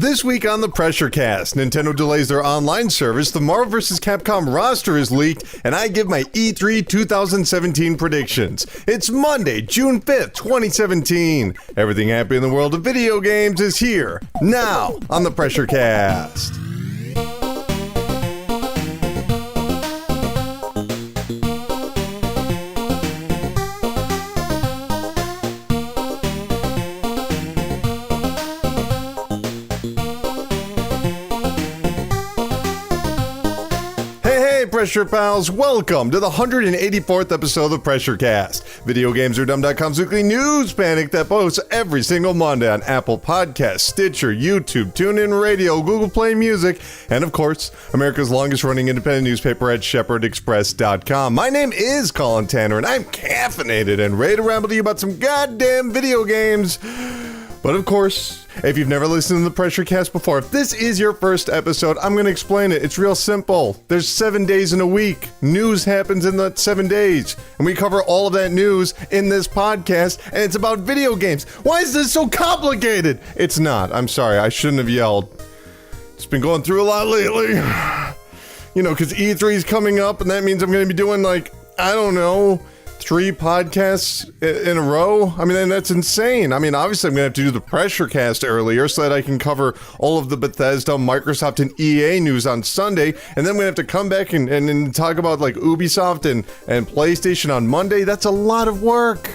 This week on the PRESSURECAST, Nintendo delays their online service, the Marvel vs. Capcom roster is leaked, and I give my E3 2017 predictions. It's Monday, June 5th, 2017. Everything happening in the world of video games is here, now, on the PRESSURECAST. Pressure Pals, welcome to the 184th episode of the PRESSURECAST, VideoGamesAreDumb.com's weekly news panic that posts every single Monday on Apple Podcasts, Stitcher, YouTube, TuneIn Radio, Google Play Music, and of course, America's longest running independent newspaper at ShepherdExpress.com. My name is Colin Tanner, and I'm caffeinated and ready to ramble to you about some goddamn video games. But of course, if you've never listened to the PRESSURECAST before, if this is your first episode, I'm going to explain it. It's real simple. There's 7 days in a week. News happens in the 7 days. And we cover all of that news in this podcast, and it's about video games. Why is this so complicated? It's not. I'm sorry. I shouldn't have yelled. It's been going through a lot lately. You know, because E3 is coming up, and that means I'm going to be doing, like, I don't know, 3 podcasts in a row. I mean, and that's insane. I mean, obviously I'm gonna have to do the PRESSURECAST earlier so that I can cover all of the Bethesda, Microsoft, and EA news on Sunday, and then we have to come back and talk about like Ubisoft and PlayStation on Monday. That's a lot of work.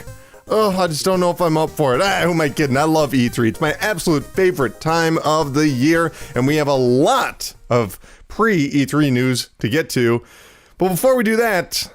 Oh, I just don't know if I'm up for it. Who am I kidding? I love E3. It's my absolute favorite time of the year, and we have a lot of pre-E3 news to get to. But before we do that,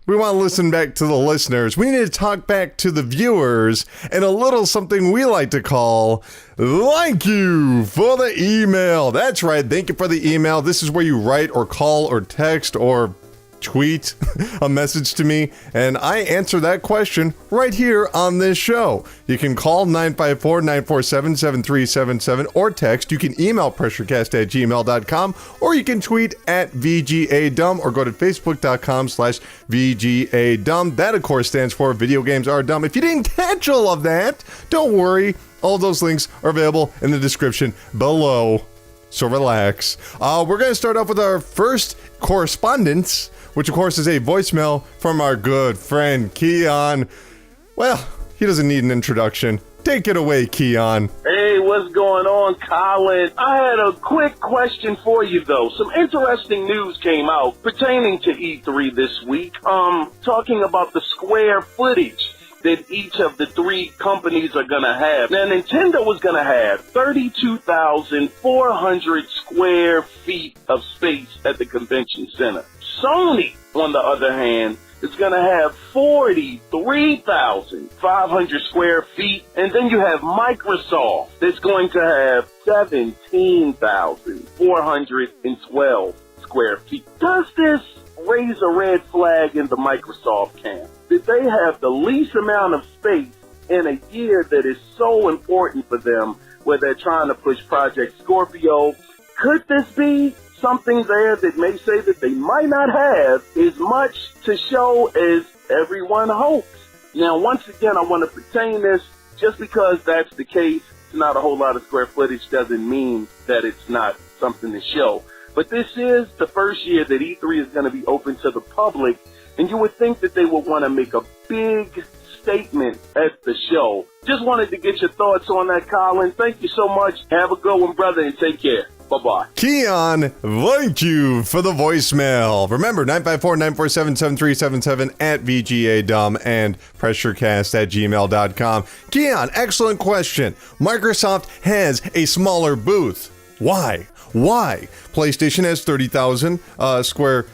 we want to listen back to the listeners. We need to talk back to the viewers and a little something we like to call thank you for the email. That's right. Thank you for the email. This is where you write or call or text or tweet a message to me, and I answer that question right here on this show. You can call 954-947-7377 or text. You can email pressurecast@gmail.com, or you can tweet at VGADumb or go to facebook.com/VGADumb. That, of course, stands for Video Games Are Dumb. If you didn't catch all of that, don't worry. All those links are available in the description below. So relax. We're going to start off with our first correspondence, which of course is a voicemail from our good friend Keon. Well, he doesn't need an introduction. Take it away, Keon. Hey, what's going on, Colin? I had a quick question for you, though. Some interesting news came out pertaining to E3 this week, talking about the square footage that each of the 3 companies are going to have. Now, Nintendo was going to have 32,400 square feet of space at the convention center. Sony, on the other hand, is going to have 43,500 square feet. And then you have Microsoft that's going to have 17,412 square feet. Does this raise a red flag in the Microsoft camp? Did they have the least amount of space in a year that is so important for them, where they're trying to push Project Scorpio? Could this be something there that may say that they might not have as much to show as everyone hopes? Now, once again, I want to pertain this, just because that's the case, it's not a whole lot of square footage doesn't mean that it's not something to show. But this is the first year that E3 is going to be open to the public, and you would think that they would want to make a big statement at the show. Just wanted to get your thoughts on that, Colin. Thank you so much. Have a good one, brother, and take care. Bye-bye. Keon, thank you for the voicemail. Remember, 954-947-7377 at VGADumb and pressurecast@gmail.com. Keon, excellent question. Microsoft has a smaller booth. Why? PlayStation has 30,000 square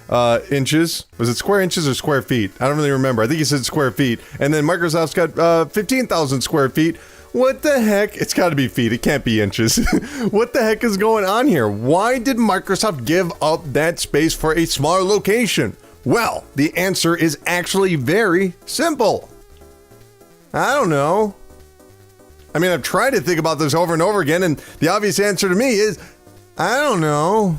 inches. Was it square inches or square feet? I don't really remember. I think he said square feet. And then Microsoft's got 15,000 square feet. What the heck? It's got to be feet. It can't be inches. What the heck is going on here? Why did Microsoft give up that space for a smaller location? Well, the answer is actually very simple. I don't know. I mean, I've tried to think about this over and over again, and the obvious answer to me is, I don't know.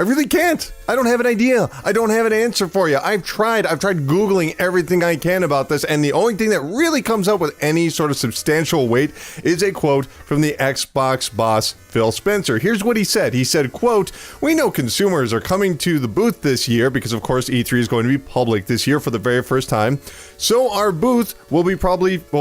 I really can't. I don't have an idea. I don't have an answer for you. I've tried Googling everything I can about this, and the only thing that really comes up with any sort of substantial weight is a quote from the Xbox boss, Phil Spencer. Here's what he said. He said, quote, "We know consumers are coming to the booth this year because, of course, E3 is going to be public this year for the very first time. So our booth will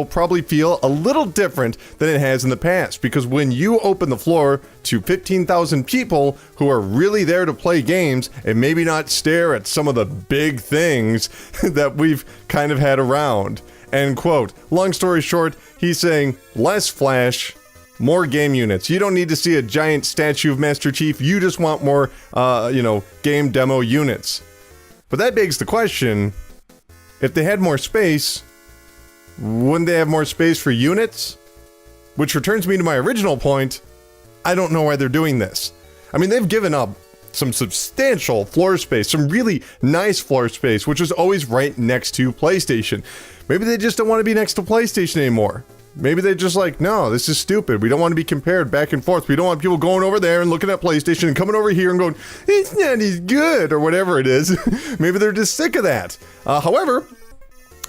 probably feel a little different than it has in the past, because when you open the floor to 15,000 people who are really there to play games and maybe not stare at some of the big things that we've kind of had around." End quote. Long story short, he's saying less flash, more game units. You don't need to see a giant statue of Master Chief. You just want more, game demo units. But that begs the question, if they had more space, wouldn't they have more space for units? Which returns me to my original point. I don't know why they're doing this. I mean, they've given up some substantial floor space, some really nice floor space, which was always right next to PlayStation. Maybe they just don't want to be next to PlayStation anymore. Maybe they're just like, no, this is stupid. We don't want to be compared back and forth. We don't want people going over there and looking at PlayStation and coming over here and going, it's not as good, or whatever it is. Maybe they're just sick of that. However,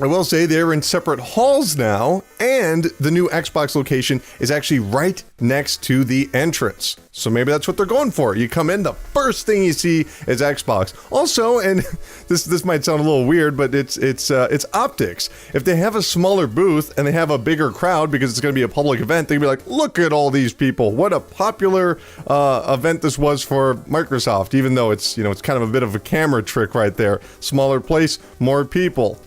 I will say they're in separate halls now, and the new Xbox location is actually right next to the entrance. So maybe that's what they're going for. You come in, the first thing you see is Xbox. Also, and this might sound a little weird, but it's optics. If they have a smaller booth and they have a bigger crowd because it's going to be a public event, they'd be like, look at all these people. What a popular event this was for Microsoft, even though it's kind of a bit of a camera trick right there. Smaller place, more people.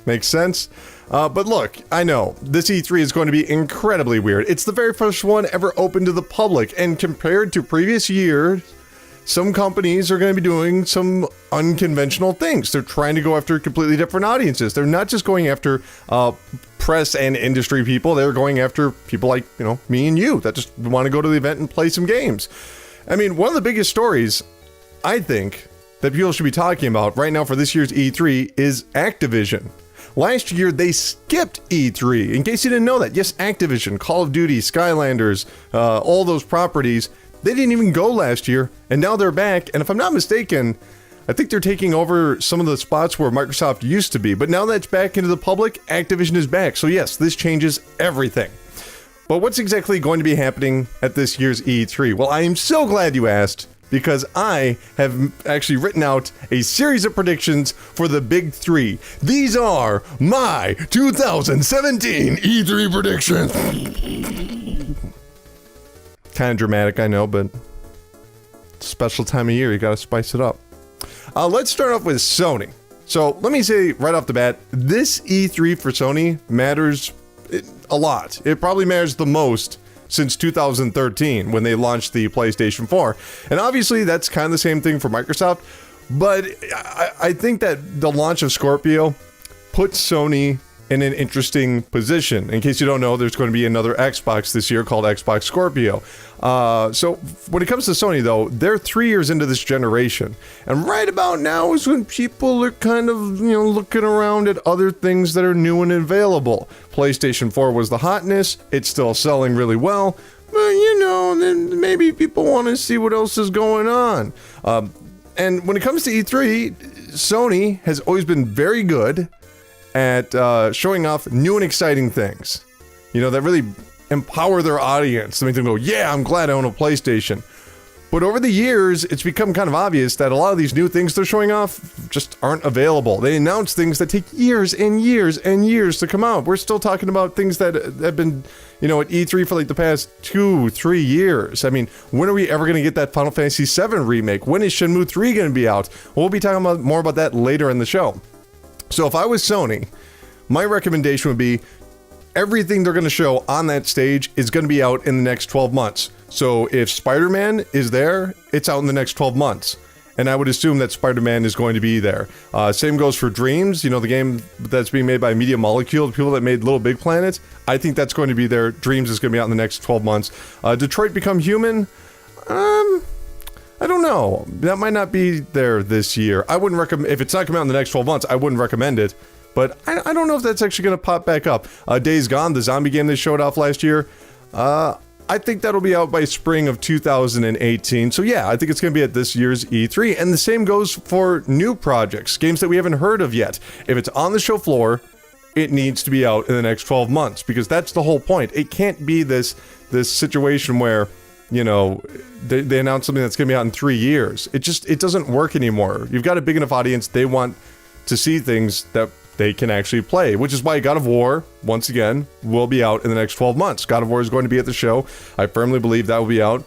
Makes sense? But look, I know, this E3 is going to be incredibly weird. It's the very first one ever open to the public, and compared to previous years, some companies are going to be doing some unconventional things. They're trying to go after completely different audiences. They're not just going after press and industry people. They're going after people like, me and you that just want to go to the event and play some games. I mean, one of the biggest stories, I think, that people should be talking about right now for this year's E3 is Activision. Last year, they skipped E3. In case you didn't know that, yes, Activision, Call of Duty, Skylanders, all those properties, they didn't even go last year, and now they're back. And if I'm not mistaken, I think they're taking over some of the spots where Microsoft used to be. But now that's back into the public, Activision is back. So yes, this changes everything. But what's exactly going to be happening at this year's E3? Well, I am so glad you asked, because I have actually written out a series of predictions for the big three. These are my 2017 E3 predictions. Kind of dramatic, I know, but it's a special time of year. You gotta spice it up. Let's start off with Sony. So let me say right off the bat, this E3 for Sony matters a lot. It probably matters the most since 2013 when they launched the PlayStation 4. And obviously that's kind of the same thing for Microsoft, but I think that the launch of Scorpio puts Sony in an interesting position. In case you don't know, there's going to be another Xbox this year called Xbox Scorpio. So when it comes to Sony, though, they're 3 years into this generation. And right about now is when people are kind of, looking around at other things that are new and available. PlayStation 4 was the hotness. It's still selling really well. But, then maybe people want to see what else is going on. And when it comes to E3, Sony has always been very good at showing off new and exciting things, that really empower their audience to make them go, yeah, I'm glad I own a PlayStation. But over the years, it's become kind of obvious that a lot of these new things they're showing off just aren't available. They announce things that take years and years and years to come out. We're still talking about things that have been, at E3 for like the past 2-3 years. I mean, when are we ever going to get that Final Fantasy VII remake? When is Shenmue 3 going to be out? We'll be talking more about that later in the show. So if I was Sony, my recommendation would be everything they're going to show on that stage is going to be out in the next 12 months. So if Spider-Man is there, it's out in the next 12 months. And I would assume that Spider-Man is going to be there. Same goes for Dreams, the game that's being made by Media Molecule, the people that made Little Big Planet. I think that's going to be there. Dreams is going to be out in the next 12 months. Detroit Become Human, I don't know. That might not be there this year. I wouldn't recommend, if it's not coming out in the next 12 months, I wouldn't recommend it. But I don't know if that's actually going to pop back up. Days Gone, the zombie game they showed off last year, I think that'll be out by spring of 2018. So yeah, I think it's going to be at this year's E3. And the same goes for new projects, games that we haven't heard of yet. If it's on the show floor, it needs to be out in the next 12 months, because that's the whole point. It can't be this situation where, you know, they announce something that's going to be out in 3 years. It doesn't work anymore. You've got a big enough audience. They want to see things that they can actually play, which is why God of War, once again, will be out in the next 12 months. God of War is going to be at the show. I firmly believe that will be out.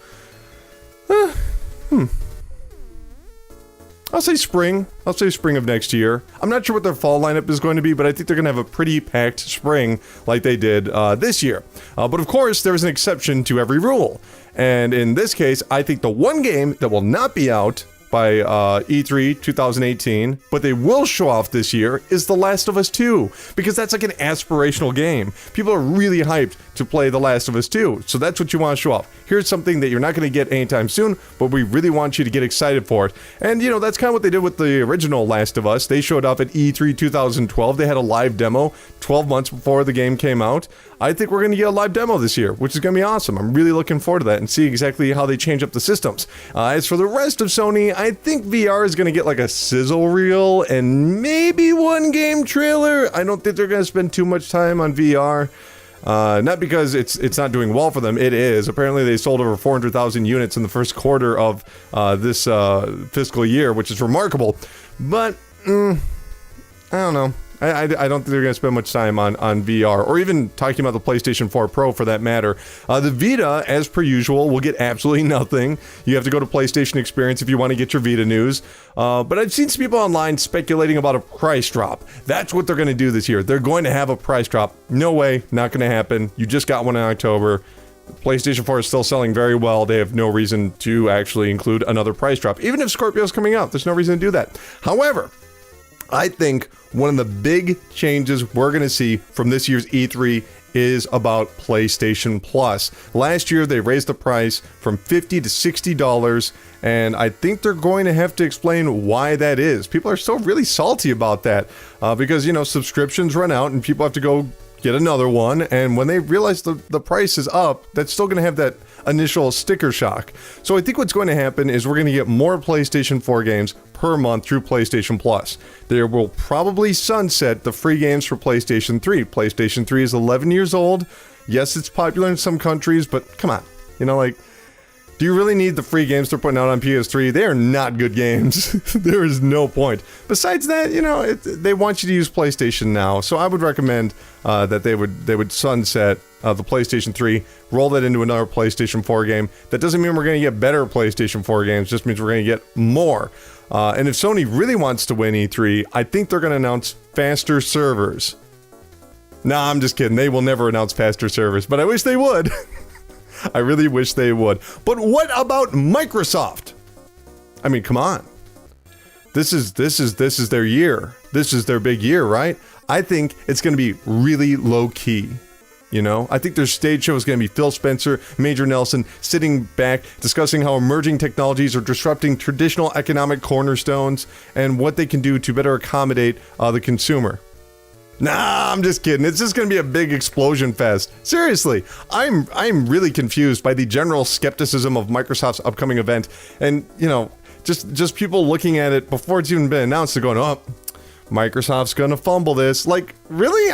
I'll say spring. I'll say spring of next year. I'm not sure what their fall lineup is going to be, but I think they're going to have a pretty packed spring like they did this year. But of course, there's an exception to every rule. And in this case, I think the one game that will not be out by E3 2018, but they will show off this year, is The Last of Us 2, because that's like an aspirational game. People are really hyped to play The Last of Us 2, so that's what you want to show off. Here's something that you're not going to get anytime soon, but we really want you to get excited for it. And, you know, that's kind of what they did with the original Last of Us. They showed up at E3 2012. They had a live demo 12 months before the game came out. I think we're going to get a live demo this year, which is going to be awesome. I'm really looking forward to that and see exactly how they change up the systems. As for the rest of Sony, I think VR is going to get like a sizzle reel and maybe one game trailer. I don't think they're going to spend too much time on VR. Not because it's not doing well for them. It is. Apparently they sold over 400,000 units in the first quarter of this fiscal year, which is remarkable. But I don't know. I don't think they're going to spend much time on VR, or even talking about the PlayStation 4 Pro for that matter. The Vita, as per usual, will get absolutely nothing. You have to go to PlayStation Experience if you want to get your Vita news. But I've seen some people online speculating about a price drop. That's what they're going to do this year. They're going to have a price drop. No way, not going to happen. You just got one in October. PlayStation 4 is still selling very well. They have no reason to actually include another price drop. Even if Scorpio's coming out, there's no reason to do that. However, I think one of the big changes we're going to see from this year's E3 is about PlayStation Plus. Last year, they raised the price from $50 to $60, and I think they're going to have to explain why that is. People are still really salty about that because, you know, subscriptions run out and people have to go get another one, and when they realize the price is up, that's still going to have that initial sticker shock. So I think what's going to happen is we're going to get more PlayStation 4 games per month through PlayStation Plus. They will probably sunset the free games for PlayStation 3. PlayStation 3 is 11 years old. Yes, it's popular in some countries, but come on. You know, like, do you really need the free games they're putting out on PS3? They are not good games. There is no point. Besides that, you know, they want you to use PlayStation Now, so I would recommend that they would sunset the PlayStation 3, roll that into another PlayStation 4 game. That doesn't mean we're going to get better PlayStation 4 games, just means we're going to get more. And if Sony really wants to win E3, I think they're going to announce faster servers. Nah, I'm just kidding. They will never announce faster servers, but I wish they would. I really wish they would. But what about Microsoft? I mean, come on. This is their year. This is their big year, right? I think it's going to be really low key. You know, I think their stage show is going to be Phil Spencer, Major Nelson, sitting back, discussing how emerging technologies are disrupting traditional economic cornerstones and what they can do to better accommodate the consumer. Nah, I'm just kidding. It's just going to be a big explosion fest. Seriously, I'm really confused by the general skepticism of Microsoft's upcoming event, and you know, just people looking at it before it's even been announced, they're going, "Oh, Microsoft's going to fumble this." Like, really?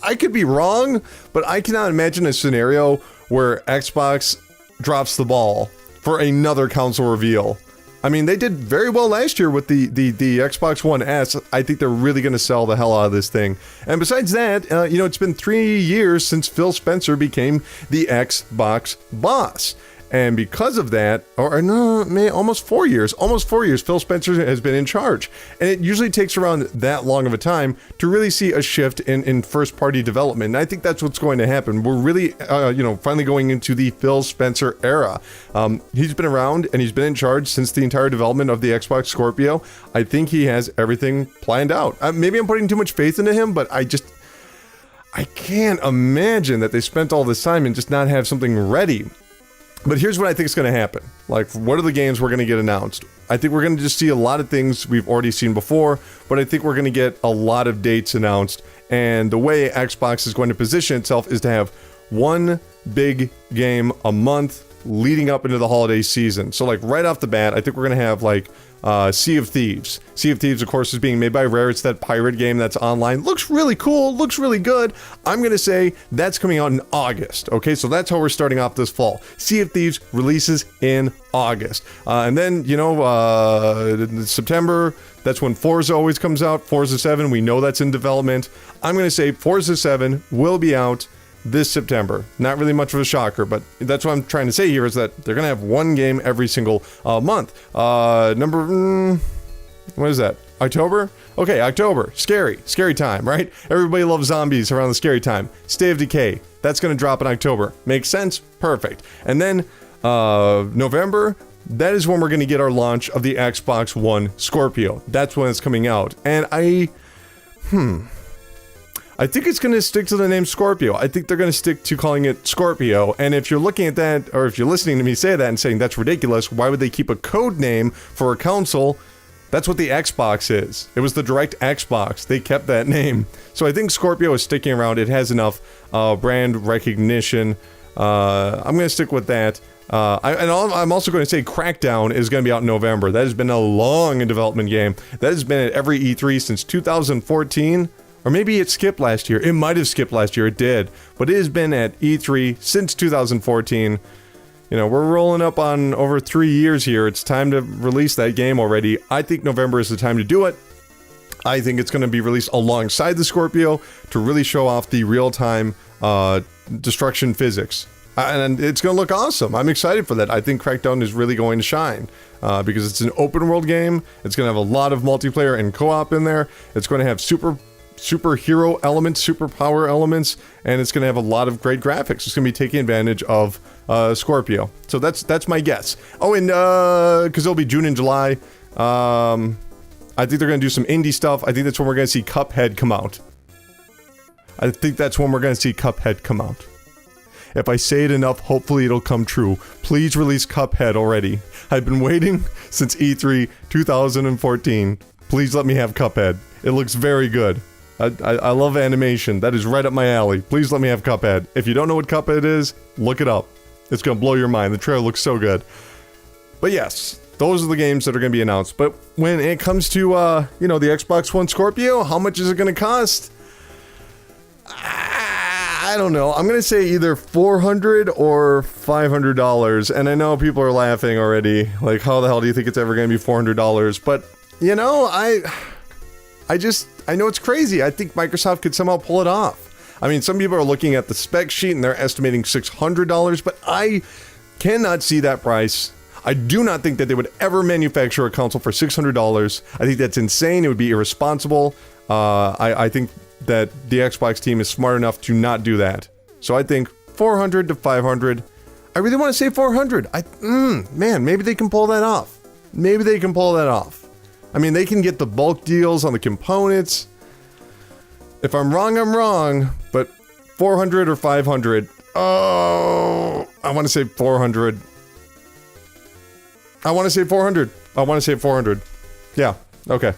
I could be wrong, but I cannot imagine a scenario where Xbox drops the ball for another console reveal. I mean, they did very well last year with the Xbox One S. I think they're really going to sell the hell out of this thing. And besides that, you know, it's been 3 years since Phil Spencer became the Xbox boss. And because of that, almost 4 years, Phil Spencer has been in charge. And it usually takes around that long of a time to really see a shift in first-party development. And I think that's what's going to happen. We're really, finally going into the Phil Spencer era. He's been around and he's been in charge since the entire development of the Xbox Scorpio. I think he has everything planned out. Maybe I'm putting too much faith into him, but I can't imagine that they spent all this time and just not have something ready. But here's what I think is going to happen. Like, what are the games we're going to get announced? I think we're going to just see a lot of things we've already seen before, but I think we're going to get a lot of dates announced. And the way Xbox is going to position itself is to have one big game a month leading up into the holiday season. So like right off the bat, I think we're going to have like Sea of Thieves. Sea of Thieves, of course, is being made by Rare. It's that pirate game that's online. Looks really cool. Looks really good. I'm going to say that's coming out in August. Okay, so that's how we're starting off this fall. Sea of Thieves releases in August. And then, September, that's when Forza always comes out. Forza 7, we know that's in development. I'm going to say Forza 7 will be out this September. Not really much of a shocker, but that's what I'm trying to say here is that they're going to have one game every single month. What is that? October? Okay, October. Scary time, right? Everybody loves zombies around the scary time. State of Decay. That's going to drop in October. Makes sense? Perfect. And then November, that is when we're going to get our launch of the Xbox One Scorpio. That's when it's coming out. And I think it's going to stick to the name Scorpio. I think they're going to stick to calling it Scorpio. And if you're looking at that, or if you're listening to me say that and saying that's ridiculous, why would they keep a code name for a console? That's what the Xbox is. It was the Direct Xbox. They kept that name. So I think Scorpio is sticking around. It has enough brand recognition. I'm going to stick with that. I'm also going to say Crackdown is going to be out in November. That has been a long development game. That has been at every E3 since 2014. Or maybe it skipped last year. It might have skipped last year. It did. But it has been at E3 since 2014. We're rolling up on over 3 years here. It's time to release that game already. I think November is the time to do it. I think it's going to be released alongside the Scorpio to really show off the real-time destruction physics. And it's going to look awesome. I'm excited for that. I think Crackdown is really going to shine because it's an open-world game. It's going to have a lot of multiplayer and co-op in there. It's going to have superhero elements, superpower elements, and it's going to have a lot of great graphics. It's going to be taking advantage of Scorpio. So that's my guess. Oh, and because it'll be June and July, I think they're going to do some indie stuff. I think that's when we're going to see Cuphead come out. If I say it enough, hopefully it'll come true. Please release Cuphead already. I've been waiting since E3 2014. Please let me have Cuphead. It looks very good. I love animation. That is right up my alley. Please let me have Cuphead. If you don't know what Cuphead is, look it up. It's going to blow your mind. The trailer looks so good. But yes, those are the games that are going to be announced. But when it comes to, the Xbox One Scorpio, how much is it going to cost? I don't know. I'm going to say either $400 or $500. And I know people are laughing already. Like, how the hell do you think it's ever going to be $400? But, I know it's crazy. I think Microsoft could somehow pull it off. I mean, some people are looking at the spec sheet and they're estimating $600, but I cannot see that price. I do not think that they would ever manufacture a console for $600. I think that's insane. It would be irresponsible. I think that the Xbox team is smart enough to not do that. So I think $400 to $500. I really want to say $400. Man, maybe they can pull that off. I mean, they can get the bulk deals on the components. If I'm wrong, I'm wrong. But $400 or $500. Oh, I want to say $400. I want to say $400. Yeah, okay.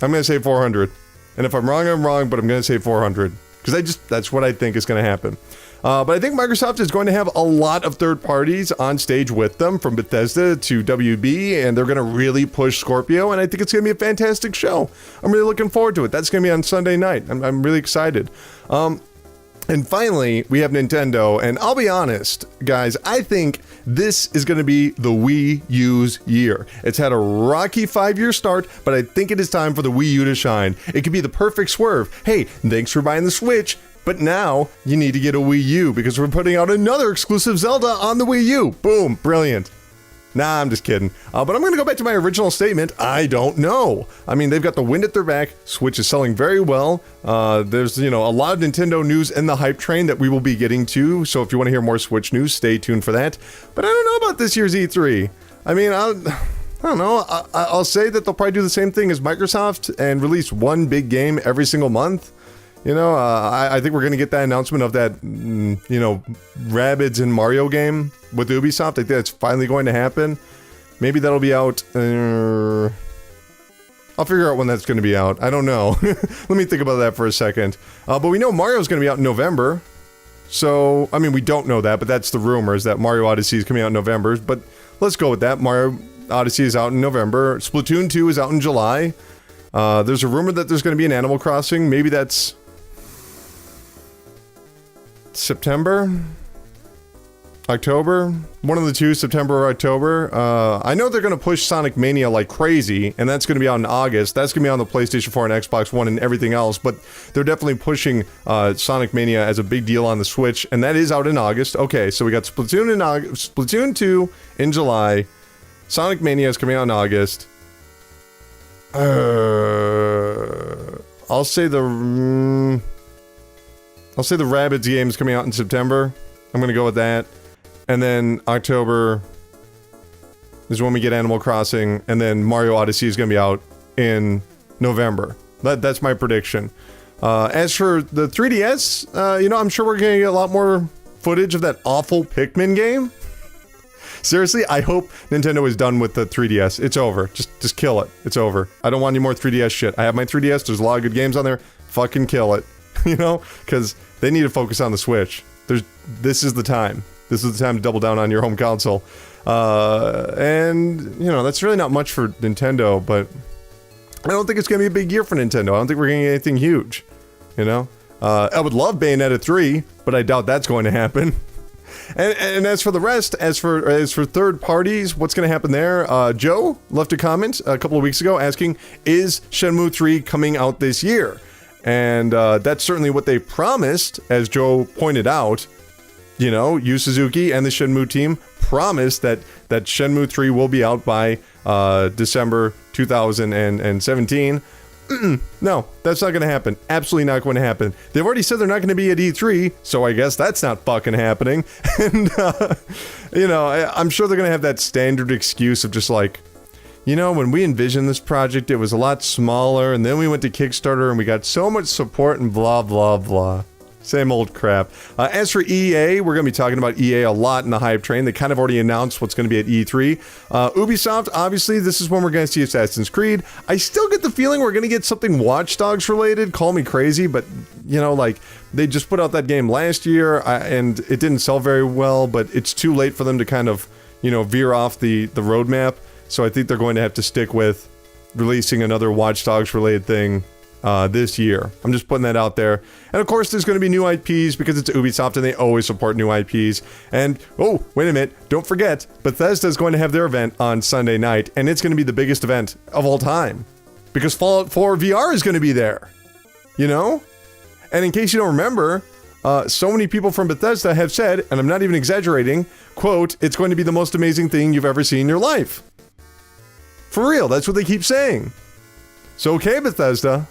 I'm going to say $400. And if I'm wrong, I'm wrong, but I'm going to say $400. Because that's what I think is going to happen. But I think Microsoft is going to have a lot of third parties on stage with them, from Bethesda to WB, and they're going to really push Scorpio, and I think it's going to be a fantastic show. I'm really looking forward to it. That's going to be on Sunday night. I'm really excited. And finally, we have Nintendo, and I'll be honest, guys, I think this is going to be the Wii U's year. It's had a rocky 5-year start, but I think it is time for the Wii U to shine. It could be the perfect swerve. Hey, thanks for buying the Switch, but now you need to get a Wii U because we're putting out another exclusive Zelda on the Wii U. Boom, brilliant. Nah, I'm just kidding. But I'm going to go back to my original statement. I don't know. I mean, they've got the wind at their back. Switch is selling very well. There's, a lot of Nintendo news in the hype train that we will be getting to. So if you want to hear more Switch news, stay tuned for that. But I don't know about this year's E3. I mean, I don't know. I'll say that they'll probably do the same thing as Microsoft and release one big game every single month. I think we're going to get that announcement of that, Rabbids and Mario game with Ubisoft. I think that's finally going to happen. Maybe that'll be out. I'll figure out when that's going to be out. I don't know. Let me think about that for a second. But we know Mario's going to be out in November. So, I mean, we don't know that, but that's the rumor, is that Mario Odyssey is coming out in November. But let's go with that. Mario Odyssey is out in November. Splatoon 2 is out in July. There's a rumor that there's going to be an Animal Crossing. Maybe that's September? October? One of the two, September or October. I know they're going to push Sonic Mania like crazy, and that's going to be out in August. That's going to be on the PlayStation 4 and Xbox One and everything else, but they're definitely pushing Sonic Mania as a big deal on the Switch, and that is out in August. Okay, so we got Splatoon in August, Splatoon 2 in July. Sonic Mania is coming out in August. I'll say the Rabbids game is coming out in September. I'm going to go with that. And then October is when we get Animal Crossing, and then Mario Odyssey is going to be out in November. That's my prediction. As for the 3DS, I'm sure we're going to get a lot more footage of that awful Pikmin game. Seriously, I hope Nintendo is done with the 3DS. It's over. Just kill it. It's over. I don't want any more 3DS shit. I have my 3DS. There's a lot of good games on there. Fucking kill it. Because they need to focus on the Switch. This is the time. This is the time to double down on your home console. And that's really not much for Nintendo, but I don't think it's going to be a big year for Nintendo. I don't think we're going to get anything huge, I would love Bayonetta 3, but I doubt that's going to happen. And as for the rest, as for third parties, what's going to happen there? Joe left a comment a couple of weeks ago asking, is Shenmue 3 coming out this year? And that's certainly what they promised, as Joe pointed out. Yu Suzuki and the Shenmue team promised that Shenmue 3 will be out by December 2017. No, that's not going to happen. Absolutely not going to happen. They've already said they're not going to be at E3, so I guess that's not fucking happening. And, I'm sure they're going to have that standard excuse of just like, when we envisioned this project, it was a lot smaller, and then we went to Kickstarter and we got so much support and blah, blah, blah. Same old crap. As for EA, we're going to be talking about EA a lot in the hype train. They kind of already announced what's going to be at E3. Ubisoft, obviously, this is when we're going to see Assassin's Creed. I still get the feeling we're going to get something Watch Dogs related. Call me crazy, but, they just put out that game last year, and it didn't sell very well, but it's too late for them to kind of, veer off the roadmap. So I think they're going to have to stick with releasing another Watch Dogs related thing this year. I'm just putting that out there. And of course, there's going to be new IPs because it's Ubisoft and they always support new IPs. And, oh, wait a minute, don't forget, Bethesda's going to have their event on Sunday night, and it's going to be the biggest event of all time. Because Fallout 4 VR is going to be there. And in case you don't remember, so many people from Bethesda have said, and I'm not even exaggerating, quote, it's going to be the most amazing thing you've ever seen in your life. For real, that's what they keep saying. So okay, Bethesda,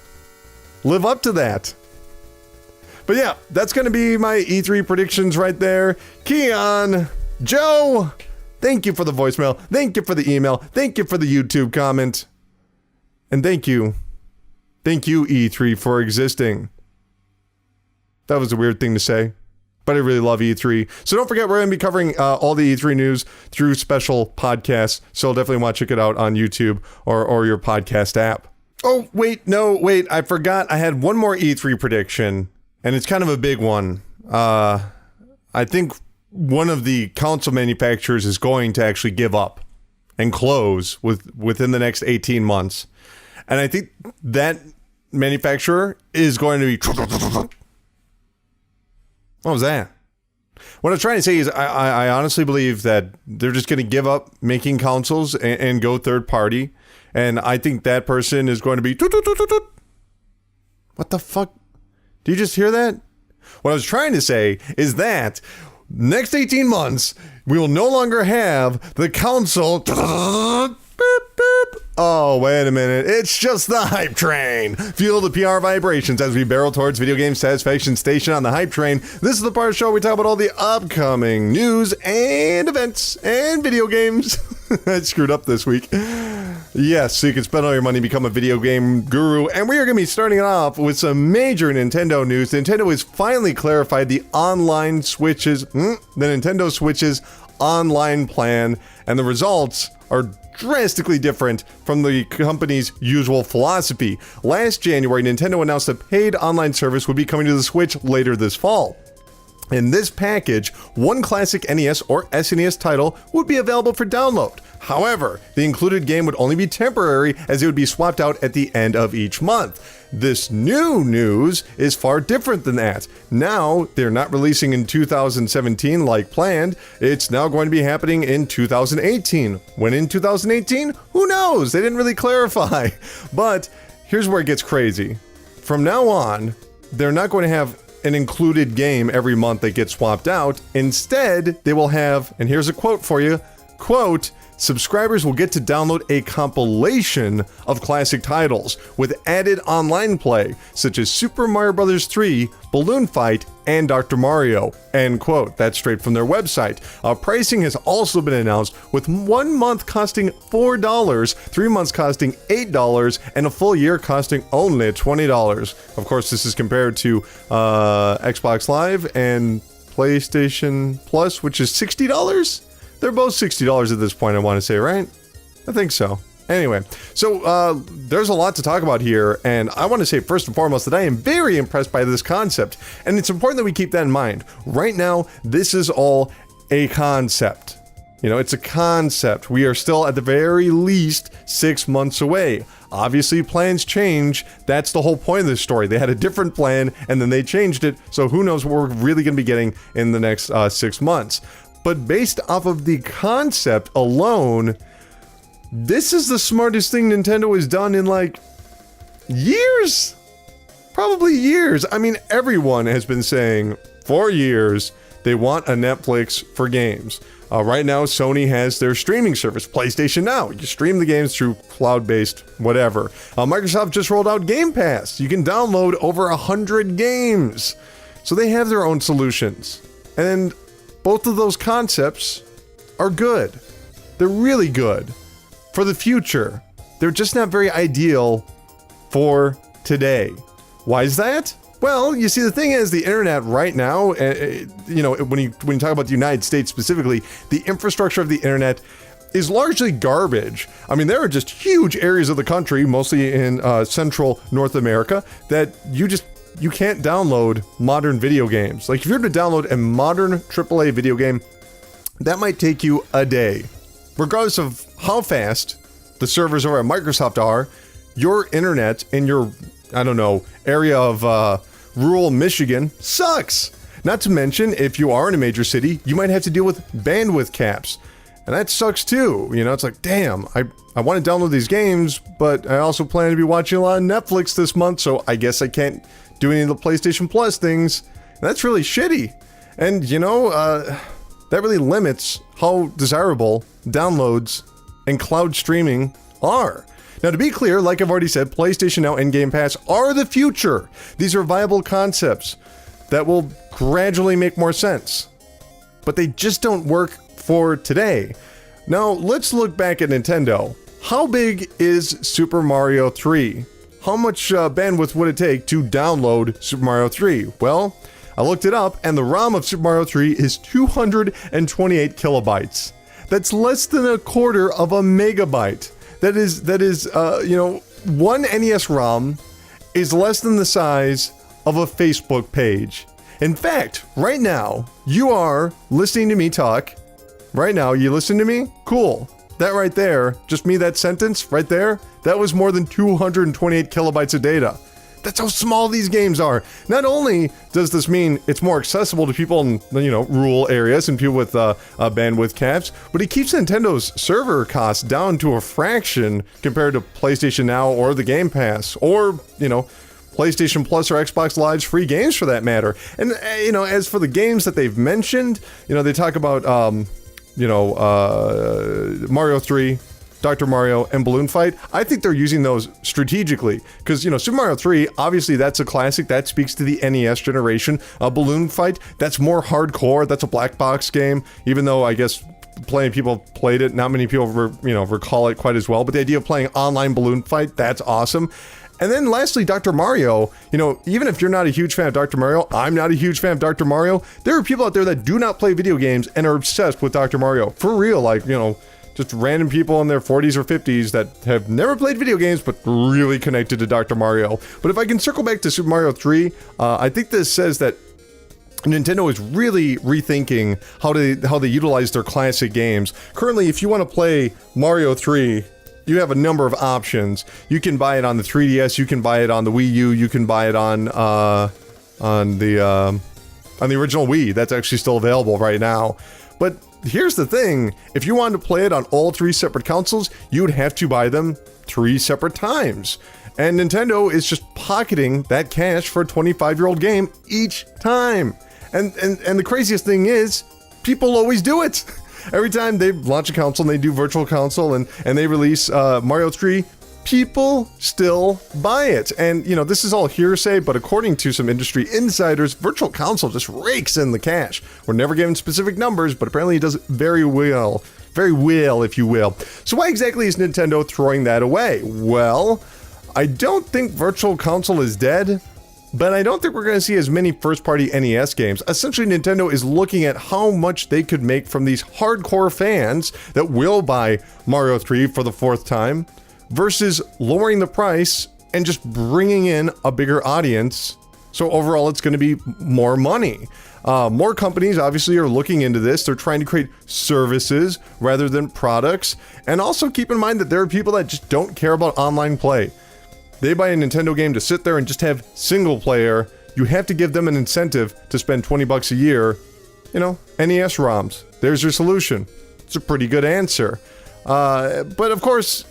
live up to that. But yeah, that's going to be my E3 predictions right there. Keon, Joe, thank you for the voicemail. Thank you for the email. Thank you for the YouTube comment. And thank you, E3, for existing. That was a weird thing to say, but I really love E3. So don't forget, we're going to be covering all the E3 news through special podcasts. So definitely want to check it out on YouTube or your podcast app. Oh, wait, I forgot. I had one more E3 prediction, and it's kind of a big one. I think one of the console manufacturers is going to actually give up and close within the next 18 months. And I think that manufacturer is going to be... What was that? What I'm trying to say is I honestly believe that they're just going to give up making consoles and go third party. And I think that person is going to be... What the fuck? Did you just hear that? What I was trying to say is that next 18 months, we will no longer have the console... Oh, wait a minute. It's just the hype train. Feel the PR vibrations as we barrel towards Video Game Satisfaction Station on the hype train. This is the part of the show we talk about all the upcoming news and events and video games. I screwed up this week. Yes, so you can spend all your money and become a video game guru. And we are going to be starting it off with some major Nintendo news. Nintendo has finally clarified the online Switch's, the Nintendo Switch's online plan. And the results are drastically different from the company's usual philosophy. Last January, Nintendo announced a paid online service would be coming to the Switch later this fall. In this package, one classic NES or SNES title would be available for download. However, the included game would only be temporary as it would be swapped out at the end of each month. This new news is far different than that. Now, they're not releasing in 2017 like planned. It's now going to be happening in 2018. When in 2018? Who knows? They didn't really clarify. But here's where it gets crazy. From now on, they're not going to have an included game every month that gets swapped out. Instead, they will have, and here's a quote for you, quote, subscribers will get to download a compilation of classic titles with added online play, such as Super Mario Bros. 3, Balloon Fight, and Dr. Mario, end quote. That's straight from their website. Pricing has also been announced, with 1 month costing $4, 3 months costing $8, and a full year costing only $20. Of course, this is compared to Xbox Live and PlayStation Plus, which is $60? They're both $60 at this point, I want to say, right? I think so. Anyway, so there's a lot to talk about here, and I want to say first and foremost that I am very impressed by this concept, and it's important that we keep that in mind. Right now, this is all a concept. You know, it's a concept. We are still at the very least 6 months away. Obviously, plans change. That's the whole point of this story. They had a different plan, and then they changed it, so who knows what we're really going to be getting in the next 6 months. But based off of the concept alone, this is the smartest thing Nintendo has done in like years. Probably years. I mean, everyone has been saying for years they want a Netflix for games. Right now, Sony has their streaming service, PlayStation Now. You stream the games through cloud-based whatever. Microsoft just rolled out Game Pass. You can download over 100 games. So they have their own solutions. And both of those concepts are good. They're really good for the future. They're just not very ideal for today. Why is that? Well, you see, the thing is, the internet right now, you know, when you talk about the United States specifically, the infrastructure of the internet is largely garbage. I mean, there are just huge areas of the country, mostly in central North America, that you can't download modern video games. Like, if you're to download a modern AAA video game, that might take you a day. Regardless of how fast the servers over at Microsoft are, your internet in your, I don't know, area of rural Michigan sucks. Not to mention, if you are in a major city, you might have to deal with bandwidth caps. And that sucks too. You know, it's like, damn, I want to download these games, but I also plan to be watching a lot of Netflix this month, so I guess I can't do any of the PlayStation Plus things. That's really shitty. And, you know, that really limits how desirable downloads and cloud streaming are. Now, to be clear, like I've already said, PlayStation Now and Game Pass are the future. These are viable concepts that will gradually make more sense. But they just don't work for today. Now, let's look back at Nintendo. How big is Super Mario 3? How much bandwidth would it take to download Super Mario 3? Well, I looked it up, and the ROM of Super Mario 3 is 228 kilobytes. That's less than a quarter of a megabyte. That is, you know, one NES ROM is less than the size of a Facebook page. In fact, right now, you are listening to me talk. Right now, you listen to me? Cool. That right there, just me, that sentence right there, that was more than 228 kilobytes of data. That's how small these games are. Not only does this mean it's more accessible to people in, you know, rural areas and people with bandwidth caps, but it keeps Nintendo's server costs down to a fraction compared to PlayStation Now or the Game Pass, or, you know, PlayStation Plus or Xbox Live's free games for that matter. And, you know, as for the games that they've mentioned, you know, they talk about, Mario 3, Dr. Mario, and Balloon Fight. I think they're using those strategically because, you know, Super Mario 3, obviously that's a classic. That speaks to the NES generation. Balloon Fight, that's more hardcore. That's a black box game, even though I guess plenty of people played it. Not many people, recall it quite as well. But the idea of playing online Balloon Fight, that's awesome. And then lastly, Dr. Mario, you know, even if you're not a huge fan of Dr. Mario, I'm not a huge fan of Dr. Mario, there are people out there that do not play video games and are obsessed with Dr. Mario. For real, like, you know, just random people in their 40s or 50s that have never played video games but really connected to Dr. Mario. But if I can circle back to Super Mario 3, I think this says that Nintendo is really rethinking how they utilize their classic games. Currently, if you want to play Mario 3, you have a number of options. You can buy it on the 3DS, you can buy it on the Wii U, you can buy it on the original Wii. That's actually still available right now. But here's the thing, if you wanted to play it on all 3 separate consoles, you would have to buy them 3 separate times. And Nintendo is just pocketing that cash for a 25-year-old game each time. And the craziest thing is, people always do it. Every time they launch a console and they do Virtual Console and they release Mario 3, people still buy it. And, you know, this is all hearsay, but according to some industry insiders, Virtual Console just rakes in the cash. We're never given specific numbers, but apparently it does very well, if you will. So why exactly is Nintendo throwing that away? Well, I don't think Virtual Console is dead, but I don't think we're going to see as many first-party NES games. Essentially, Nintendo is looking at how much they could make from these hardcore fans that will buy Mario 3 for the 4th time, versus lowering the price and just bringing in a bigger audience. So overall, it's going to be more money. More companies obviously are looking into this. They're trying to create services rather than products. And also keep in mind that there are people that just don't care about online play. They buy a Nintendo game to sit there and just have single player. You have to give them an incentive to spend $20 a year. You know, NES ROMs. There's your solution. It's a pretty good answer. But of course,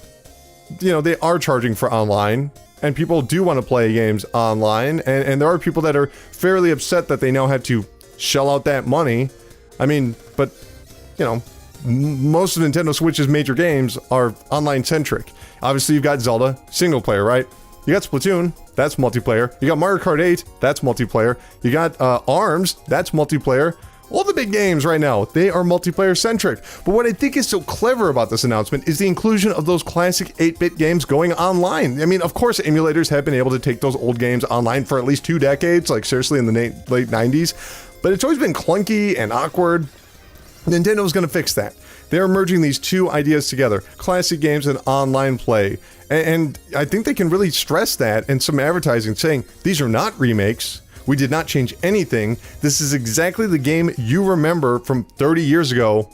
you know, they are charging for online, and people do want to play games online, and there are people that are fairly upset that they now have to shell out that money. I mean, but, you know, most of Nintendo Switch's major games are online-centric. Obviously, you've got Zelda, single player, right? You got Splatoon, that's multiplayer. You got Mario Kart 8, that's multiplayer. You got ARMS, that's multiplayer. All the big games right now, they are multiplayer-centric. But what I think is so clever about this announcement is the inclusion of those classic 8-bit games going online. I mean, of course, emulators have been able to take those old games online for at least 2 decades, like seriously in the late 90s. But it's always been clunky and awkward. Nintendo's going to fix that. They're merging these 2 ideas together, classic games and online play. And I think they can really stress that in some advertising, saying, these are not remakes. We did not change anything. This is exactly the game you remember from 30 years ago,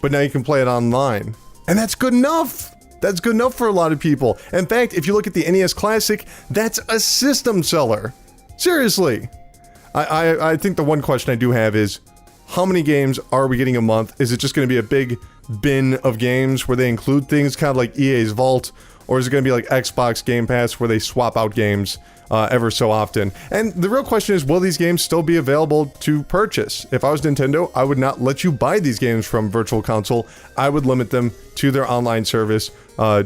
but now you can play it online. And that's good enough. That's good enough for a lot of people. In fact, if you look at the NES Classic, that's a system seller. Seriously. I think the one question I do have is, how many games are we getting a month? Is it just going to be a big bin of games where they include things kind of like EA's Vault? Or is it going to be like Xbox Game Pass where they swap out games ever so often? And the real question is, will these games still be available to purchase? If I was Nintendo, I would not let you buy these games from Virtual Console. I would limit them to their online service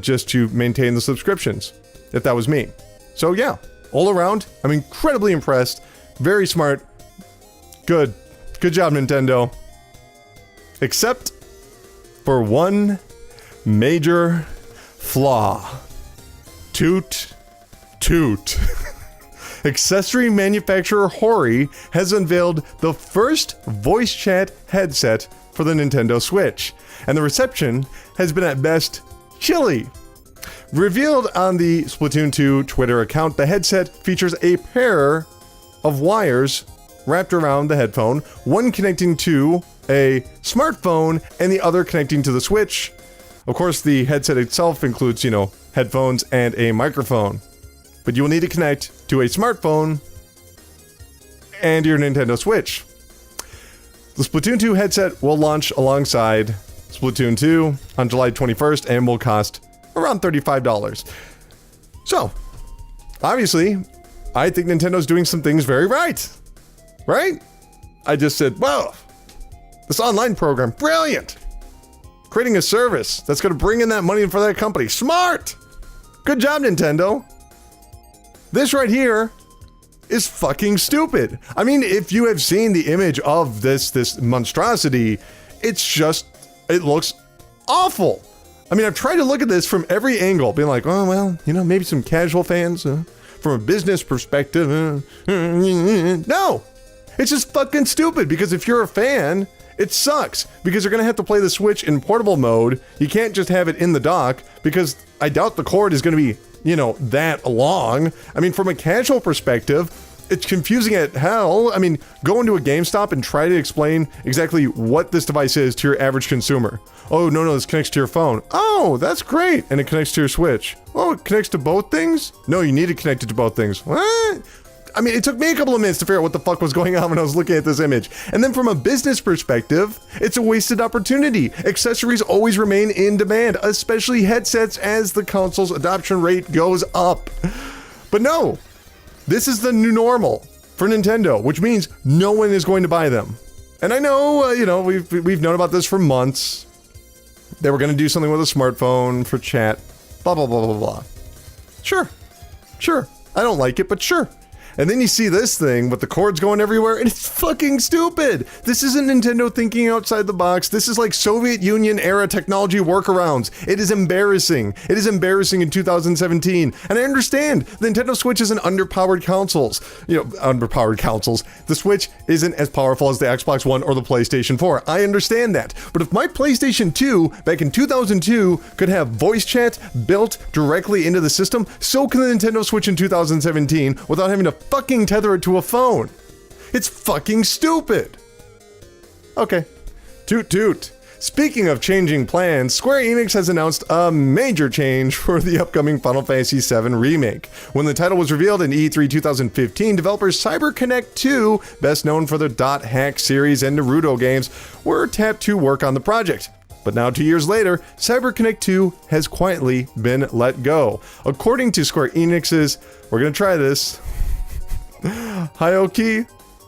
just to maintain the subscriptions, if that was me. So yeah, all around, I'm incredibly impressed. Very smart. Good. Good job, Nintendo. Except for one major flaw. Toot. Toot. Accessory manufacturer Hori has unveiled the first voice chat headset for the Nintendo Switch, and the reception has been at best chilly. Revealed on the Splatoon 2 Twitter account, the headset features a pair of wires wrapped around the headphone, one connecting to a smartphone and the other connecting to the Switch. Of course, the headset itself includes, you know, headphones and a microphone. But you will need to connect to a smartphone and your Nintendo Switch. The Splatoon 2 headset will launch alongside Splatoon 2 on July 21st and will cost around $35. So, obviously, I think Nintendo's doing some things very right. Right? I just said, well, this online program, brilliant. Creating a service that's going to bring in that money for that company. Smart! Good job, Nintendo. This right here is fucking stupid. I mean, if you have seen the image of this monstrosity, it looks awful. I mean, I've tried to look at this from every angle, being like, oh, well, you know, maybe some casual fans, from a business perspective. No! It's just fucking stupid, because if you're a fan, it sucks, because you're going to have to play the Switch in portable mode. You can't just have it in the dock, because I doubt the cord is going to be, you know, that long. I mean, from a casual perspective, It's confusing as hell. I mean, go into a GameStop and try to explain exactly what this device is to your average consumer. Oh, no, this connects to your phone. Oh, that's great. And it connects to your Switch. Oh, it connects to both things? No, you need to connect it to both things. What? I mean, it took me a couple of minutes to figure out what the fuck was going on when I was looking at this image. And then from a business perspective, it's a wasted opportunity. Accessories always remain in demand, especially headsets, as the console's adoption rate goes up. But no, this is the new normal for Nintendo, which means no one is going to buy them. And I know, we've known about this for months. They were going to do something with a smartphone for chat, blah, blah, blah, blah, blah. Sure. I don't like it, but sure. And then you see this thing with the cords going everywhere, and it's fucking stupid. This isn't Nintendo thinking outside the box. This is like Soviet Union era technology workarounds. It is embarrassing. It is embarrassing in 2017. And I understand the Nintendo Switch is an underpowered consoles. Underpowered consoles. The Switch isn't as powerful as the Xbox One or the PlayStation 4. I understand that. But if my PlayStation 2 back in 2002 could have voice chat built directly into the system, so can the Nintendo Switch in 2017 without having to fucking tether it to a phone. It's fucking stupid. Okay. Toot toot. Speaking of changing plans, Square Enix has announced a major change for the upcoming Final Fantasy VII Remake. When the title was revealed in E3 2015, developers CyberConnect 2, best known for their Dot Hack series and Naruto games, were tapped to work on the project. But now 2 years later, CyberConnect 2 has quietly been let go. According to Square Enix's, we're gonna try this, Hyoki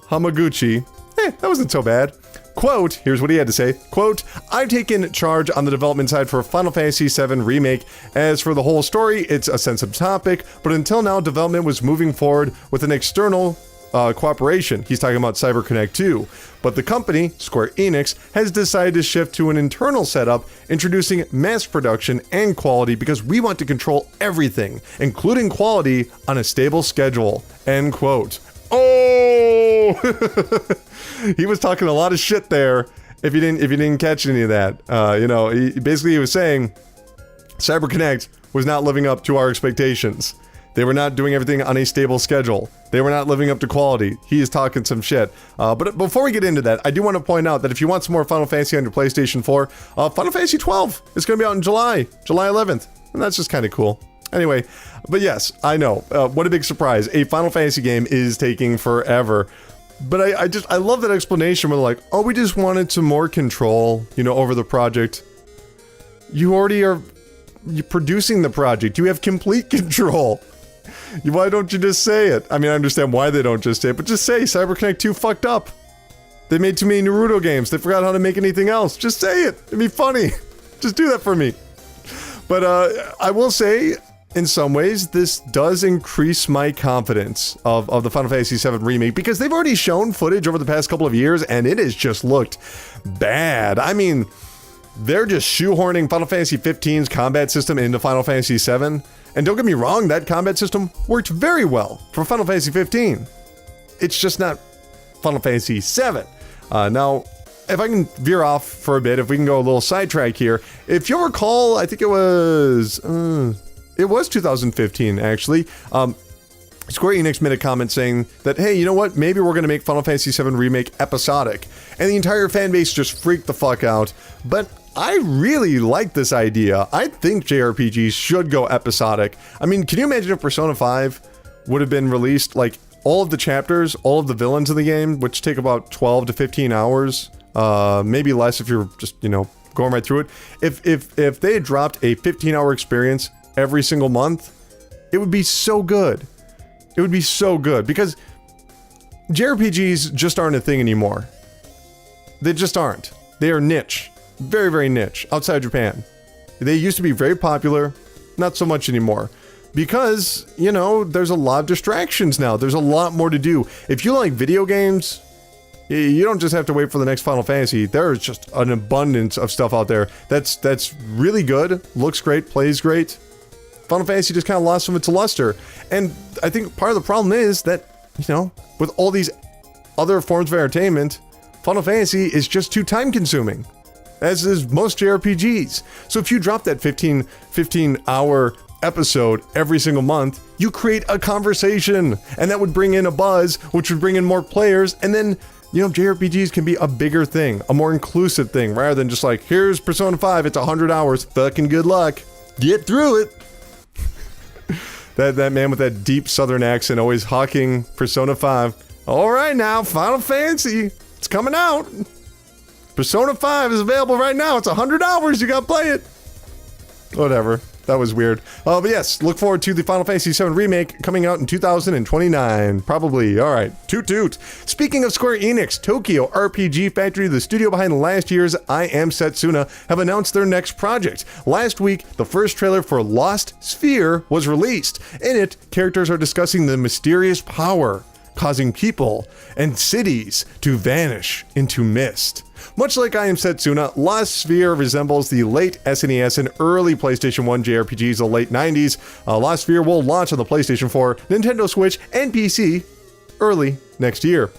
Hamaguchi, that wasn't so bad. Quote, here's what he had to say, quote, I've taken charge on the development side for Final Fantasy VII Remake. As for the whole story, it's a sensitive topic, but until now, development was moving forward with an external cooperation. He's talking about CyberConnect 2. But the company, Square Enix, has decided to shift to an internal setup, introducing mass production and quality because we want to control everything, including quality, on a stable schedule. End quote. Oh! He was talking a lot of shit there. If you didn't catch any of that, he was saying CyberConnect was not living up to our expectations. They were not doing everything on a stable schedule. They were not living up to quality. He is talking some shit. But before we get into that, I do want to point out that if you want some more Final Fantasy on your PlayStation 4, Final Fantasy 12 is going to be out in July 11th. And that's just kind of cool. Anyway, but yes, I know. What a big surprise. A Final Fantasy game is taking forever. But I love that explanation where they're like, oh, we just wanted some more control, over the project. You already are producing the project. You have complete control. Why don't you just say it? I mean, I understand why they don't just say it, but just say CyberConnect 2 fucked up. They made too many Naruto games. They forgot how to make anything else. Just say it. It'd be funny. Just do that for me. But I will say, in some ways, this does increase my confidence of the Final Fantasy VII Remake, because they've already shown footage over the past couple of years, and it has just looked bad. I mean, they're just shoehorning Final Fantasy 15's combat system into Final Fantasy VII. And don't get me wrong, that combat system worked very well for Final Fantasy 15. It's just not Final Fantasy 7. Now, if I can veer off for a bit, if we can go a little sidetrack here, if you'll recall, I think it was 2015 actually. Square Enix made a comment saying that, hey, you know what? Maybe we're going to make Final Fantasy VII Remake episodic. And the entire fan base just freaked the fuck out. But I really like this idea. I think JRPGs should go episodic. I mean, can you imagine if Persona 5 would have been released, like, all of the chapters, all of the villains in the game, which take about 12 to 15 hours, maybe less if you're just, going right through it. If they had dropped a 15-hour experience every single month, it would be so good. It would be so good, because JRPGs just aren't a thing anymore. They just aren't. They are niche. Very, very niche outside Japan. They used to be very popular, not so much anymore. Because, there's a lot of distractions now. There's a lot more to do. If you like video games, you don't just have to wait for the next Final Fantasy. There's just an abundance of stuff out there that's really good, looks great, plays great. Final Fantasy just kind of lost some of its luster. And I think part of the problem is that, with all these other forms of entertainment, Final Fantasy is just too time consuming, as is most JRPGs. So if you drop that 15-hour episode every single month, you create a conversation, and that would bring in a buzz, which would bring in more players, and then, you know, JRPGs can be a bigger thing, a more inclusive thing, rather than just like, here's Persona 5, it's 100 hours, fucking good luck, get through it. that man with that deep southern accent always hawking Persona 5. All right now, Final Fantasy, it's coming out. Persona 5 is available right now, it's 100 hours, you gotta play it. Whatever. That was weird. But yes, look forward to the Final Fantasy VII Remake coming out in 2029. Probably. All right. Toot toot. Speaking of Square Enix, Tokyo RPG Factory, the studio behind last year's I Am Setsuna, have announced their next project. Last week, the first trailer for Lost Sphere was released. In it, characters are discussing the mysterious power causing people and cities to vanish into mist. Much like I Am Setsuna, Lost Sphere resembles the late SNES and early PlayStation 1 JRPGs of the late 90s. Lost Sphere will launch on the PlayStation 4, Nintendo Switch, and PC early next year.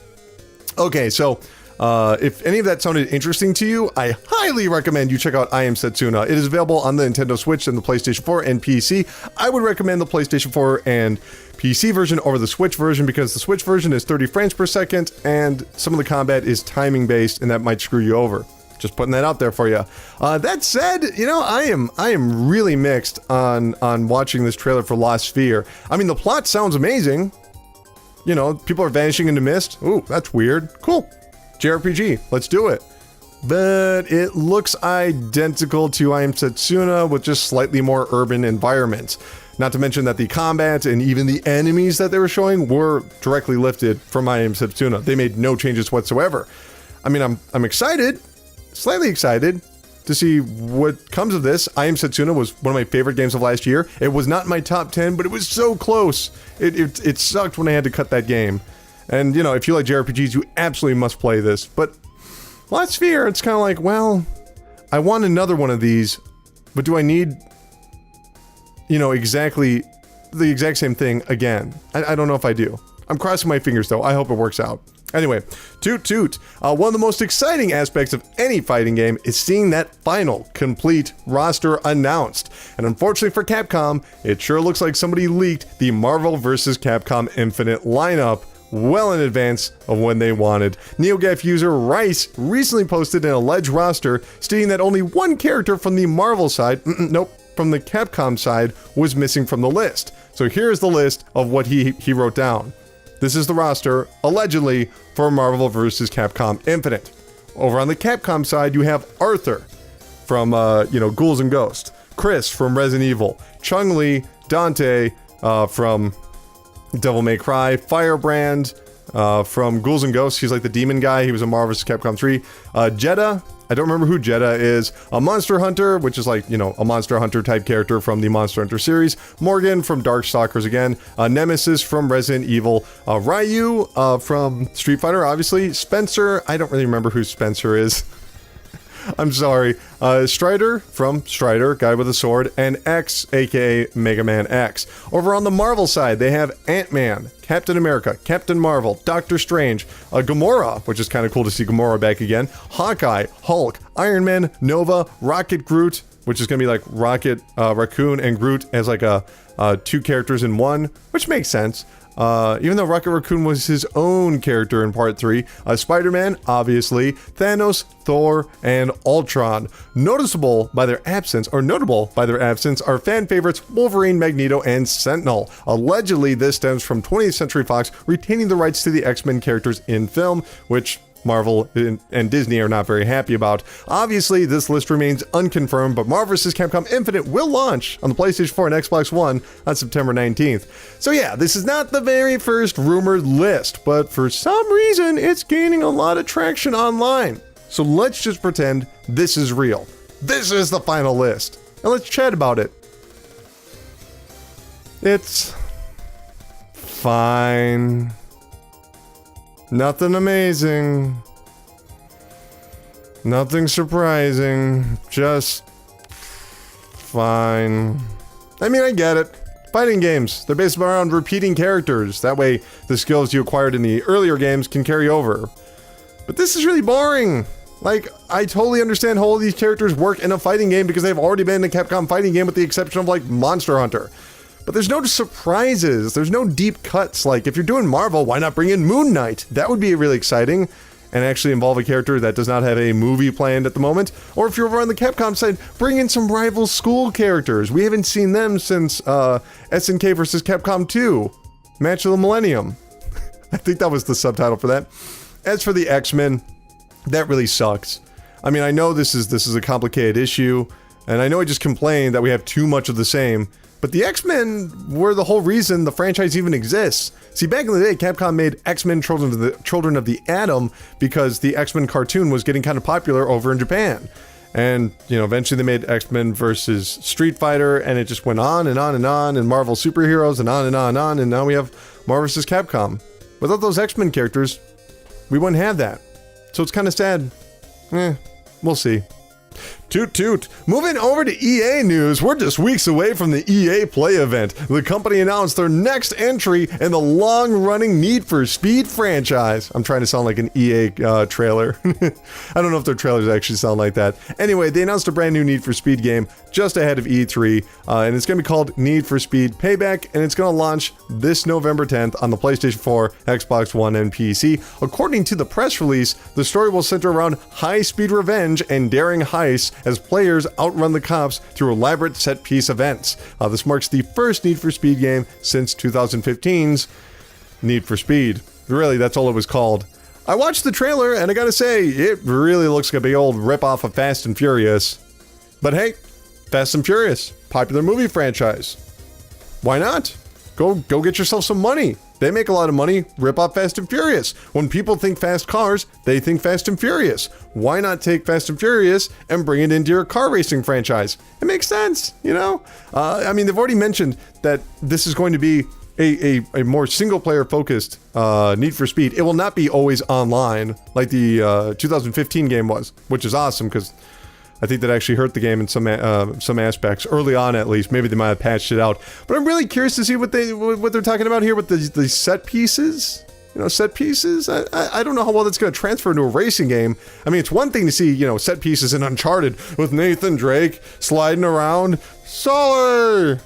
Okay, so if any of that sounded interesting to you, I highly recommend you check out I Am Setsuna. It is available on the Nintendo Switch and the PlayStation 4 and PC. I would recommend the PlayStation 4 and PC version over the Switch version because the Switch version is 30 frames per second and some of the combat is timing based and that might screw you over. Just putting that out there for you. That said, you know, I am really mixed on watching this trailer for Lost Sphere. I mean, the plot sounds amazing. You know, people are vanishing into mist. Ooh, that's weird. Cool. JRPG, let's do it. But it looks identical to I Am Setsuna with just slightly more urban environments. Not to mention that the combat and even the enemies that they were showing were directly lifted from I Am Setsuna. They made no changes whatsoever. I mean, I'm excited, slightly excited to see what comes of this. I Am Setsuna was one of my favorite games of last year. It was not in my top 10, but it was so close. It sucked when I had to cut that game. And, you know, if you like JRPGs, you absolutely must play this. But Lost Sphere, it's kind of like, well, I want another one of these, but do I need, you know, exactly the exact same thing again? I don't know if I do. I'm crossing my fingers, though. I hope it works out. Anyway, toot toot. One of the most exciting aspects of any fighting game is seeing that final, complete roster announced. And unfortunately for Capcom, it sure looks like somebody leaked the Marvel vs. Capcom Infinite lineup well in advance of when they wanted. NeoGAF user Rice recently posted an alleged roster stating that only one character from the Marvel side, from the Capcom side, was missing from the list. So here's the list of what he wrote down. This is the roster, allegedly, for Marvel vs. Capcom Infinite. Over on the Capcom side, you have Arthur from, Ghouls and Ghosts, Chris from Resident Evil, Chun-Li, Dante from Devil May Cry, Firebrand from Ghouls and Ghosts. He's like the demon guy. He was in Marvel vs. Capcom 3. Jeddah. I don't remember who Jeddah is. A Monster Hunter, which is like, a Monster Hunter type character from the Monster Hunter series. Morgan from Darkstalkers again. Nemesis from Resident Evil. Ryu from Street Fighter, obviously. Spencer. I don't really remember who Spencer is. I'm sorry. Strider from Strider, guy with a sword, and X, aka Mega Man X. Over on the Marvel side, they have Ant-Man, Captain America, Captain Marvel, Doctor Strange, Gamora, which is kind of cool to see Gamora back again, Hawkeye, Hulk, Iron Man, Nova, Rocket Groot, which is going to be like Rocket Raccoon and Groot as like two characters in one, which makes sense. Even though Rocket Raccoon was his own character in Part 3, Spider-Man, obviously, Thanos, Thor, and Ultron. Notable by their absence are fan favorites Wolverine, Magneto, and Sentinel. Allegedly, this stems from 20th Century Fox retaining the rights to the X-Men characters in film, which Marvel and Disney are not very happy about. Obviously, this list remains unconfirmed, but Marvel vs. Capcom Infinite will launch on the PlayStation 4 and Xbox One on September 19th. So yeah, this is not the very first rumored list, but for some reason, it's gaining a lot of traction online. So let's just pretend this is real. This is the final list, and let's chat about it. It's fine. Nothing amazing. Nothing surprising. Just fine. I mean, I get it. Fighting games, they're based around repeating characters. That way, the skills you acquired in the earlier games can carry over. But this is really boring. Like, I totally understand how all these characters work in a fighting game because they've already been in a Capcom fighting game with the exception of, like, Monster Hunter. But there's no surprises. There's no deep cuts. Like, if you're doing Marvel, why not bring in Moon Knight? That would be really exciting and actually involve a character that does not have a movie planned at the moment. Or if you're over on the Capcom side, bring in some rival school characters. We haven't seen them since SNK vs. Capcom 2, Match of the Millennium. I think that was the subtitle for that. As for the X-Men, that really sucks. I mean, I know this is a complicated issue, and I know I just complained that we have too much of the same, but the X-Men were the whole reason the franchise even exists. See, back in the day, Capcom made X-Men Children of the Atom because the X-Men cartoon was getting kind of popular over in Japan. And, you know, eventually they made X-Men versus Street Fighter, and it just went on and on and on, and Marvel superheroes, and on and on and on, and now we have Marvel vs. Capcom. Without those X-Men characters, we wouldn't have that. So it's kind of sad. We'll see. Toot toot. Moving over to EA news, we're just weeks away from the EA Play event. The company announced their next entry in the long-running Need for Speed franchise. I'm trying to sound like an EA trailer. I don't know if their trailers actually sound like that. Anyway, they announced a brand new Need for Speed game just ahead of E3, and it's going to be called Need for Speed Payback, and it's going to launch this November 10th on the PlayStation 4, Xbox One, and PC. According to the press release, the story will center around high-speed revenge and daring heists as players outrun the cops through elaborate set-piece events. This marks the first Need for Speed game since 2015's Need for Speed. Really, that's all it was called. I watched the trailer, and I gotta say, it really looks like a big old rip-off of Fast and Furious. But hey, Fast and Furious, popular movie franchise. Why not? Go get yourself some money. They make a lot of money, rip off Fast and Furious. When people think fast cars, they think Fast and Furious. Why not take Fast and Furious and bring it into your car racing franchise? It makes sense, you know? I mean, they've already mentioned that this is going to be a more single-player focused Need for Speed. It will not be always online like the 2015 game was, which is awesome because I think that actually hurt the game in some aspects early on, at least. Maybe they might have patched it out. But I'm really curious to see what they're talking about here with the set pieces. You know, set pieces. I don't know how well that's going to transfer into a racing game. I mean, it's one thing to see, you know, set pieces in Uncharted with Nathan Drake sliding around. Sully.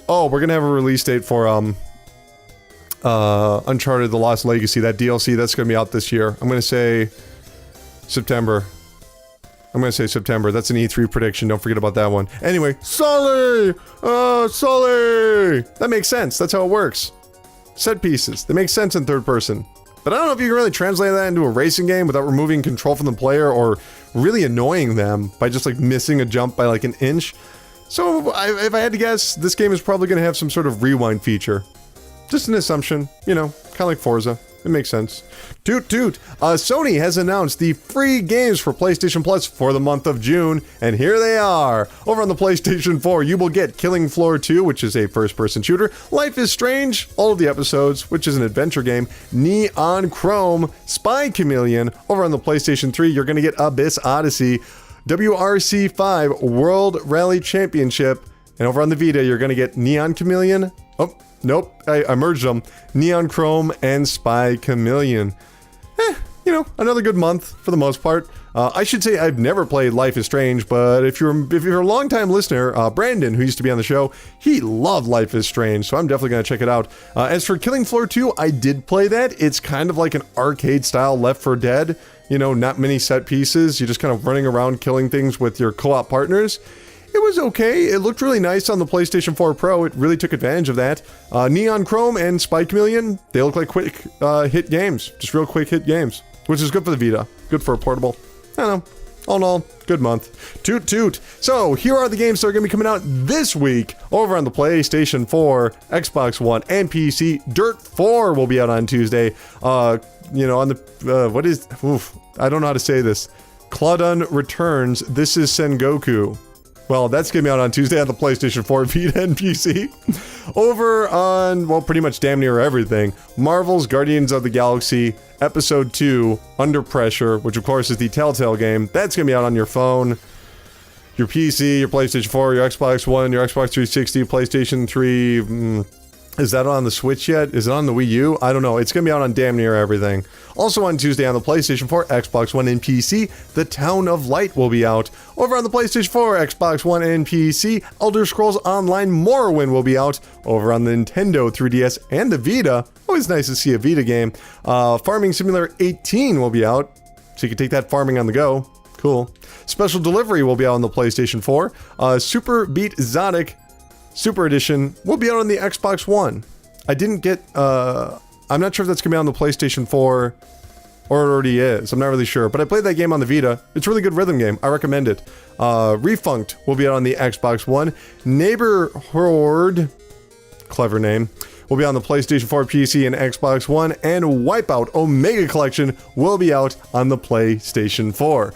Oh, we're gonna have a release date for Uncharted: The Lost Legacy. That DLC that's gonna be out this year. I'm gonna say September. That's an E3 prediction. Don't forget about that one. Anyway, Sully! Sully! That makes sense. That's how it works. Set pieces. They make sense in third person. But I don't know if you can really translate that into a racing game without removing control from the player or really annoying them by just like missing a jump by like an inch. So if I had to guess, this game is probably going to have some sort of rewind feature. Just an assumption, you know, kind of like Forza. It makes sense. Toot toot. Sony has announced the free games for PlayStation Plus for the month of June, and here they are. Over on the PlayStation 4, you will get Killing Floor 2, which is a first-person shooter, Life is Strange, all of the episodes, which is an adventure game, Neon Chrome, Spy Chameleon. Over on the PlayStation 3, you're going to get Abyss Odyssey, WRC 5 World Rally Championship, and over on the Vita, you're going to get Neon Chameleon. Oh, nope, I merged them. Neon Chrome and Spy Chameleon. You know, another good month for the most part. I should say I've never played Life is Strange, but if you're a longtime listener, Brandon, who used to be on the show, he loved Life is Strange, so I'm definitely going to check it out. As for Killing Floor 2, I did play that. It's kind of like an arcade-style Left 4 Dead. You know, not many set pieces. You're just kind of running around killing things with your co-op partners. It was okay. It looked really nice on the PlayStation 4 Pro. It really took advantage of that. Neon Chrome and Spy Chameleon, they look like quick hit games. Just real quick hit games, which is good for the Vita. Good for a portable. I don't know. All in all, good month. Toot toot. So here are the games that are going to be coming out this week over on the PlayStation 4, Xbox One, and PC. Dirt 4 will be out on Tuesday. You know, on the, I don't know how to say this. Claudon Returns, This is Sengoku. Well, that's going to be out on Tuesday on the PlayStation 4, Vita, and PC. Over on, well, pretty much damn near everything, Marvel's Guardians of the Galaxy Episode 2, Under Pressure, which of course is the Telltale game. That's going to be out on your phone, your PC, your PlayStation 4, your Xbox One, your Xbox 360, PlayStation 3, Is that on the Switch yet? Is it on the Wii U? I don't know. It's going to be out on damn near everything. Also on Tuesday on the PlayStation 4, Xbox One, and PC, The Town of Light will be out. Over on the PlayStation 4, Xbox One, and PC, Elder Scrolls Online Morrowind will be out. Over on the Nintendo 3DS and the Vita, always nice to see a Vita game, Farming Simulator 18 will be out, so you can take that farming on the go. Cool. Special Delivery will be out on the PlayStation 4. Super Beat Exotic Super Edition will be out on the Xbox One. I didn't get, I'm not sure if that's going to be on the PlayStation 4 or it already is. I'm not really sure, but I played that game on the Vita. It's a really good rhythm game. I recommend it. Refunct will be out on the Xbox One. Neighborhood, clever name, will be on the PlayStation 4, PC, and Xbox One. And Wipeout Omega Collection will be out on the PlayStation 4.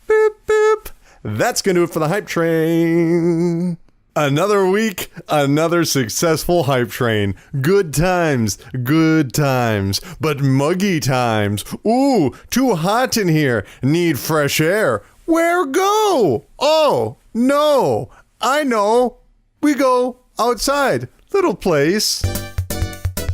Boop, boop. That's going to do it for the hype train. Another week, another successful hype train. Good times, but muggy times. Ooh, too hot in here. Need fresh air. Where go? Oh, no. I know. We go outside. Little place.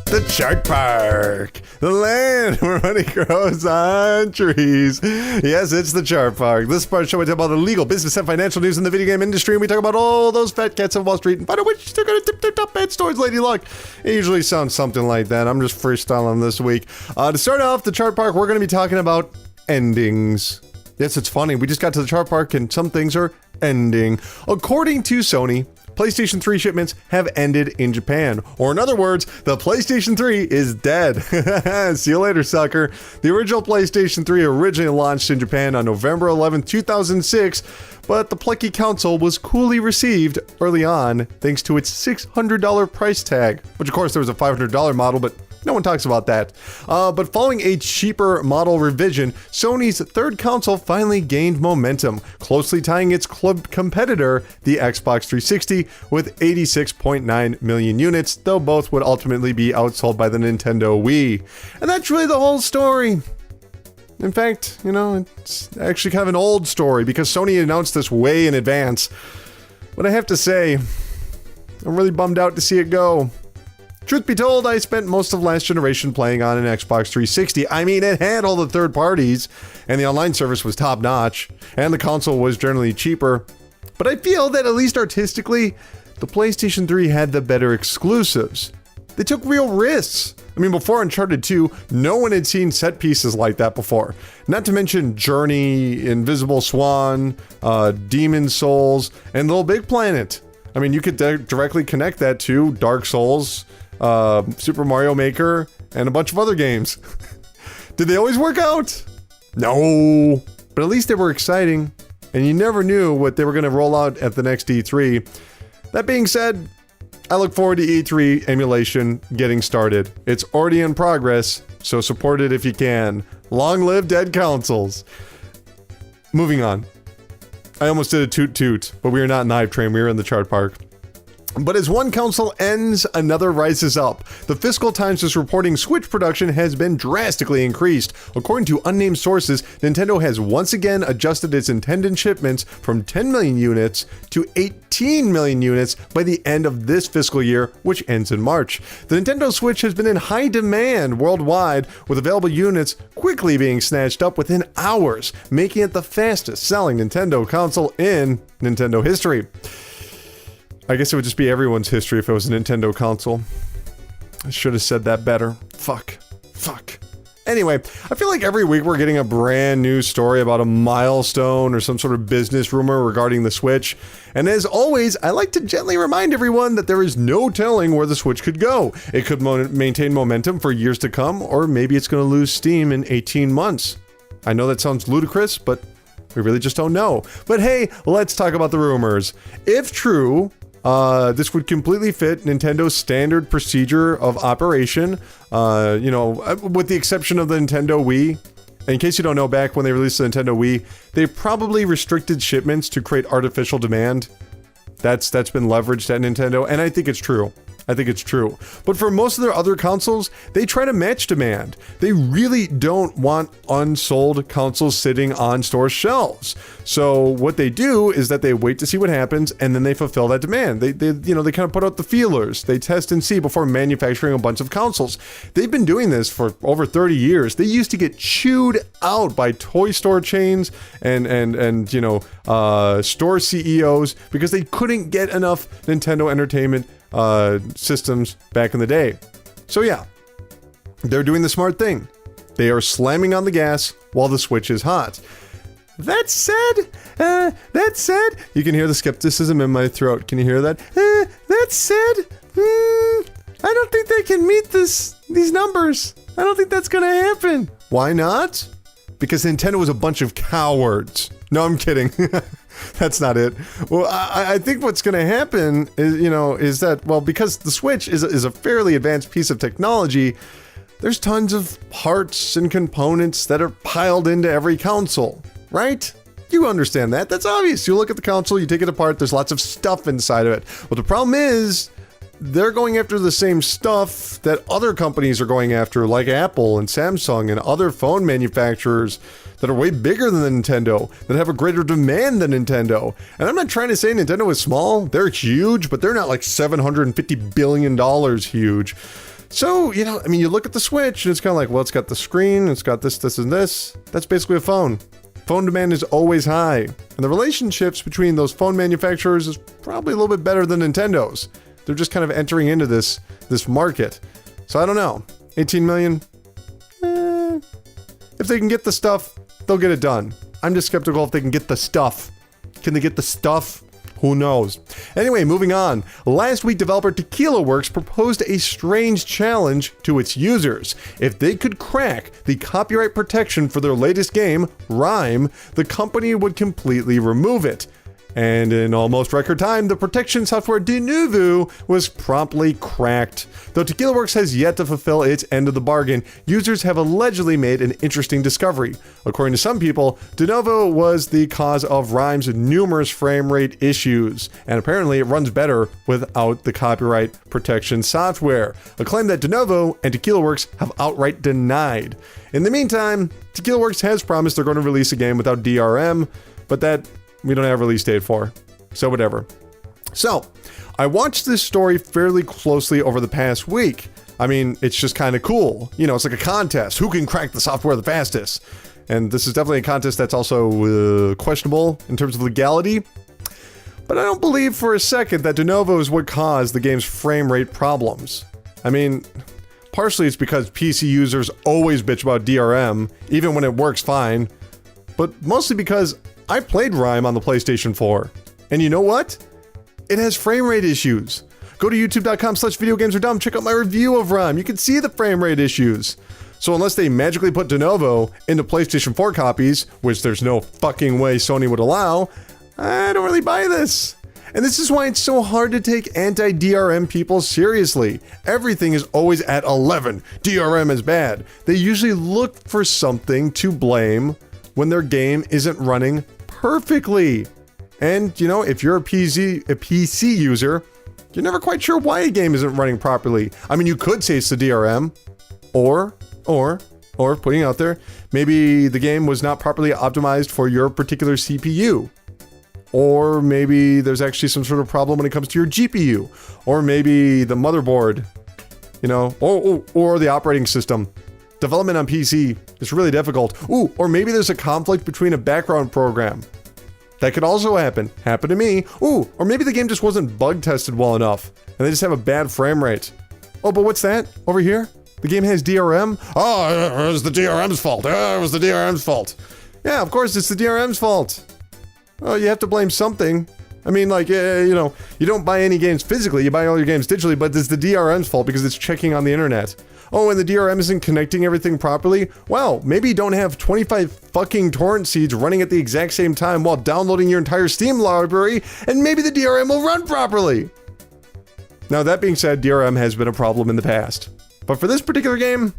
The Chart Park, the land where money grows on trees. Yes, it's the Chart Park. This part of the show we talk about the legal, business, and financial news in the video game industry, and we talk about all those fat cats on Wall Street, and by the which they're going to tip their top hat towards Lady Luck. It usually sounds something like that. I'm just freestyling this week. To start off the Chart Park, we're going to be talking about endings. Yes, it's funny. We just got to the Chart Park, and some things are ending. According to Sony, PlayStation 3 shipments have ended in Japan. Or in other words, the PlayStation 3 is dead. See you later, sucker. The original PlayStation 3 originally launched in Japan on November 11, 2006, but the plucky console was coolly received early on thanks to its $600 price tag, which of course there was a $500 model, but no one talks about that. But following a cheaper model revision, Sony's third console finally gained momentum, closely tying its club competitor, the Xbox 360, with 86.9 million units, though both would ultimately be outsold by the Nintendo Wii. And that's really the whole story. In fact, you know, it's actually kind of an old story because Sony announced this way in advance. But I have to say, I'm really bummed out to see it go. Truth be told, I spent most of last generation playing on an Xbox 360. I mean, it had all the third parties, and the online service was top-notch, and the console was generally cheaper. But I feel that at least artistically, the PlayStation 3 had the better exclusives. They took real risks. I mean, before Uncharted 2, no one had seen set pieces like that before. Not to mention Journey, Invisible Swan, Demon Souls, and Little Big Planet. I mean, you could directly connect that to Dark Souls, Super Mario Maker, and a bunch of other games. Did they always work out? No. But at least they were exciting, and you never knew what they were going to roll out at the next E3. That being said, I look forward to E3 emulation getting started. It's already in progress, so support it if you can. Long live dead consoles. Moving on. I almost did a toot-toot, but we are not in the hype train, we are in the Chart Park. But as one console ends, another rises up. The Fiscal Times is reporting Switch production has been drastically increased. According to unnamed sources, Nintendo has once again adjusted its intended shipments from 10 million units to 18 million units by the end of this fiscal year, which ends in March. The Nintendo Switch has been in high demand worldwide, with available units quickly being snatched up within hours, making it the fastest selling Nintendo console in Nintendo history. I guess it would just be everyone's history if it was a Nintendo console. I should have said that better. Fuck. Anyway, I feel like every week we're getting a brand new story about a milestone or some sort of business rumor regarding the Switch. And as always, I like to gently remind everyone that there is no telling where the Switch could go. It could maintain momentum for years to come, or maybe it's going to lose steam in 18 months. I know that sounds ludicrous, but we really just don't know. But hey, let's talk about the rumors. If true, this would completely fit Nintendo's standard procedure of operation, with the exception of the Nintendo Wii. In case you don't know, back when they released the Nintendo Wii, they probably restricted shipments to create artificial demand. That's been leveraged at Nintendo, and I think it's true. I think it's true. But for most of their other consoles, they try to match demand. They really don't want unsold consoles sitting on store shelves. So what they do is that they wait to see what happens, and then they fulfill that demand. They kind of put out the feelers. They test and see before manufacturing a bunch of consoles. They've been doing this for over 30 years. They used to get chewed out by toy store chains and store CEOs because they couldn't get enough Nintendo Entertainment systems back in the day. So yeah, they're doing the smart thing. They are slamming on the gas while the Switch is hot. That said, you can hear the skepticism in my throat. Can you hear that? That said, I don't think they can meet these numbers. I don't think that's gonna happen. Why not? Because Nintendo is a bunch of cowards. No, I'm kidding. That's not it. Well, I think what's going to happen is that, well, because the Switch is a fairly advanced piece of technology, there's tons of parts and components that are piled into every console, right? You understand that. That's obvious. You look at the console, you take it apart, there's lots of stuff inside of it. Well, the problem is, they're going after the same stuff that other companies are going after, like Apple and Samsung and other phone manufacturers that are way bigger than Nintendo, that have a greater demand than Nintendo. And I'm not trying to say Nintendo is small. They're huge, but they're not like $750 billion huge. So, you look at the Switch and it's kind of like, well, it's got the screen, it's got this, and this. That's basically a phone. Phone demand is always high. And the relationships between those phone manufacturers is probably a little bit better than Nintendo's. They're just kind of entering into this market. So I don't know. 18 million? If they can get the stuff, they'll get it done. I'm just skeptical if they can get the stuff. Can they get the stuff? Who knows? Anyway, moving on. Last week, developer Tequila Works proposed a strange challenge to its users. If they could crack the copyright protection for their latest game, Rime, the company would completely remove it. And in almost record time, the protection software Denuvo was promptly cracked. Though Tequila Works has yet to fulfill its end of the bargain, users have allegedly made an interesting discovery. According to some people, Denuvo was the cause of Rime's numerous frame rate issues, and apparently it runs better without the copyright protection software, a claim that Denuvo and Tequila Works have outright denied. In the meantime, Tequila Works has promised they're going to release a game without DRM, but that we don't have a release date for, so whatever. So, I watched this story fairly closely over the past week. I mean, it's just kind of cool. It's like a contest. Who can crack the software the fastest? And this is definitely a contest that's also questionable in terms of legality. But I don't believe for a second that Denuvo is what caused the game's frame rate problems. I mean, partially it's because PC users always bitch about DRM, even when it works fine. But mostly because I played Rime on the PlayStation 4, and you know what? It has frame rate issues. Go to youtube.com/videogamesardumb, check out my review of Rime. You can see the frame rate issues. So unless they magically put Denuvo into PlayStation 4 copies, which there's no fucking way Sony would allow, I don't really buy this. And this is why it's so hard to take anti-DRM people seriously. Everything is always at 11. DRM is bad. They usually look for something to blame when their game isn't running perfectly. And, if you're a PC user, you're never quite sure why a game isn't running properly. I mean, you could say it's the DRM, or putting it out there, maybe the game was not properly optimized for your particular CPU. Or maybe there's actually some sort of problem when it comes to your GPU. Or maybe the motherboard, or the operating system. Development on PC is really difficult. Or maybe there's a conflict between a background program. That could also happen. Happened to me. Or maybe the game just wasn't bug tested well enough, and they just have a bad frame rate. Oh, but what's that? Over here? The game has DRM? Oh, it was the DRM's fault. It was the DRM's fault. Yeah, of course it's the DRM's fault. Oh, you have to blame something. I mean, you don't buy any games physically, you buy all your games digitally, but it's the DRM's fault because it's checking on the internet. Oh, and the DRM isn't connecting everything properly? Well, maybe you don't have 25 fucking torrent seeds running at the exact same time while downloading your entire Steam library, and maybe the DRM will run properly. Now, that being said, DRM has been a problem in the past. But for this particular game,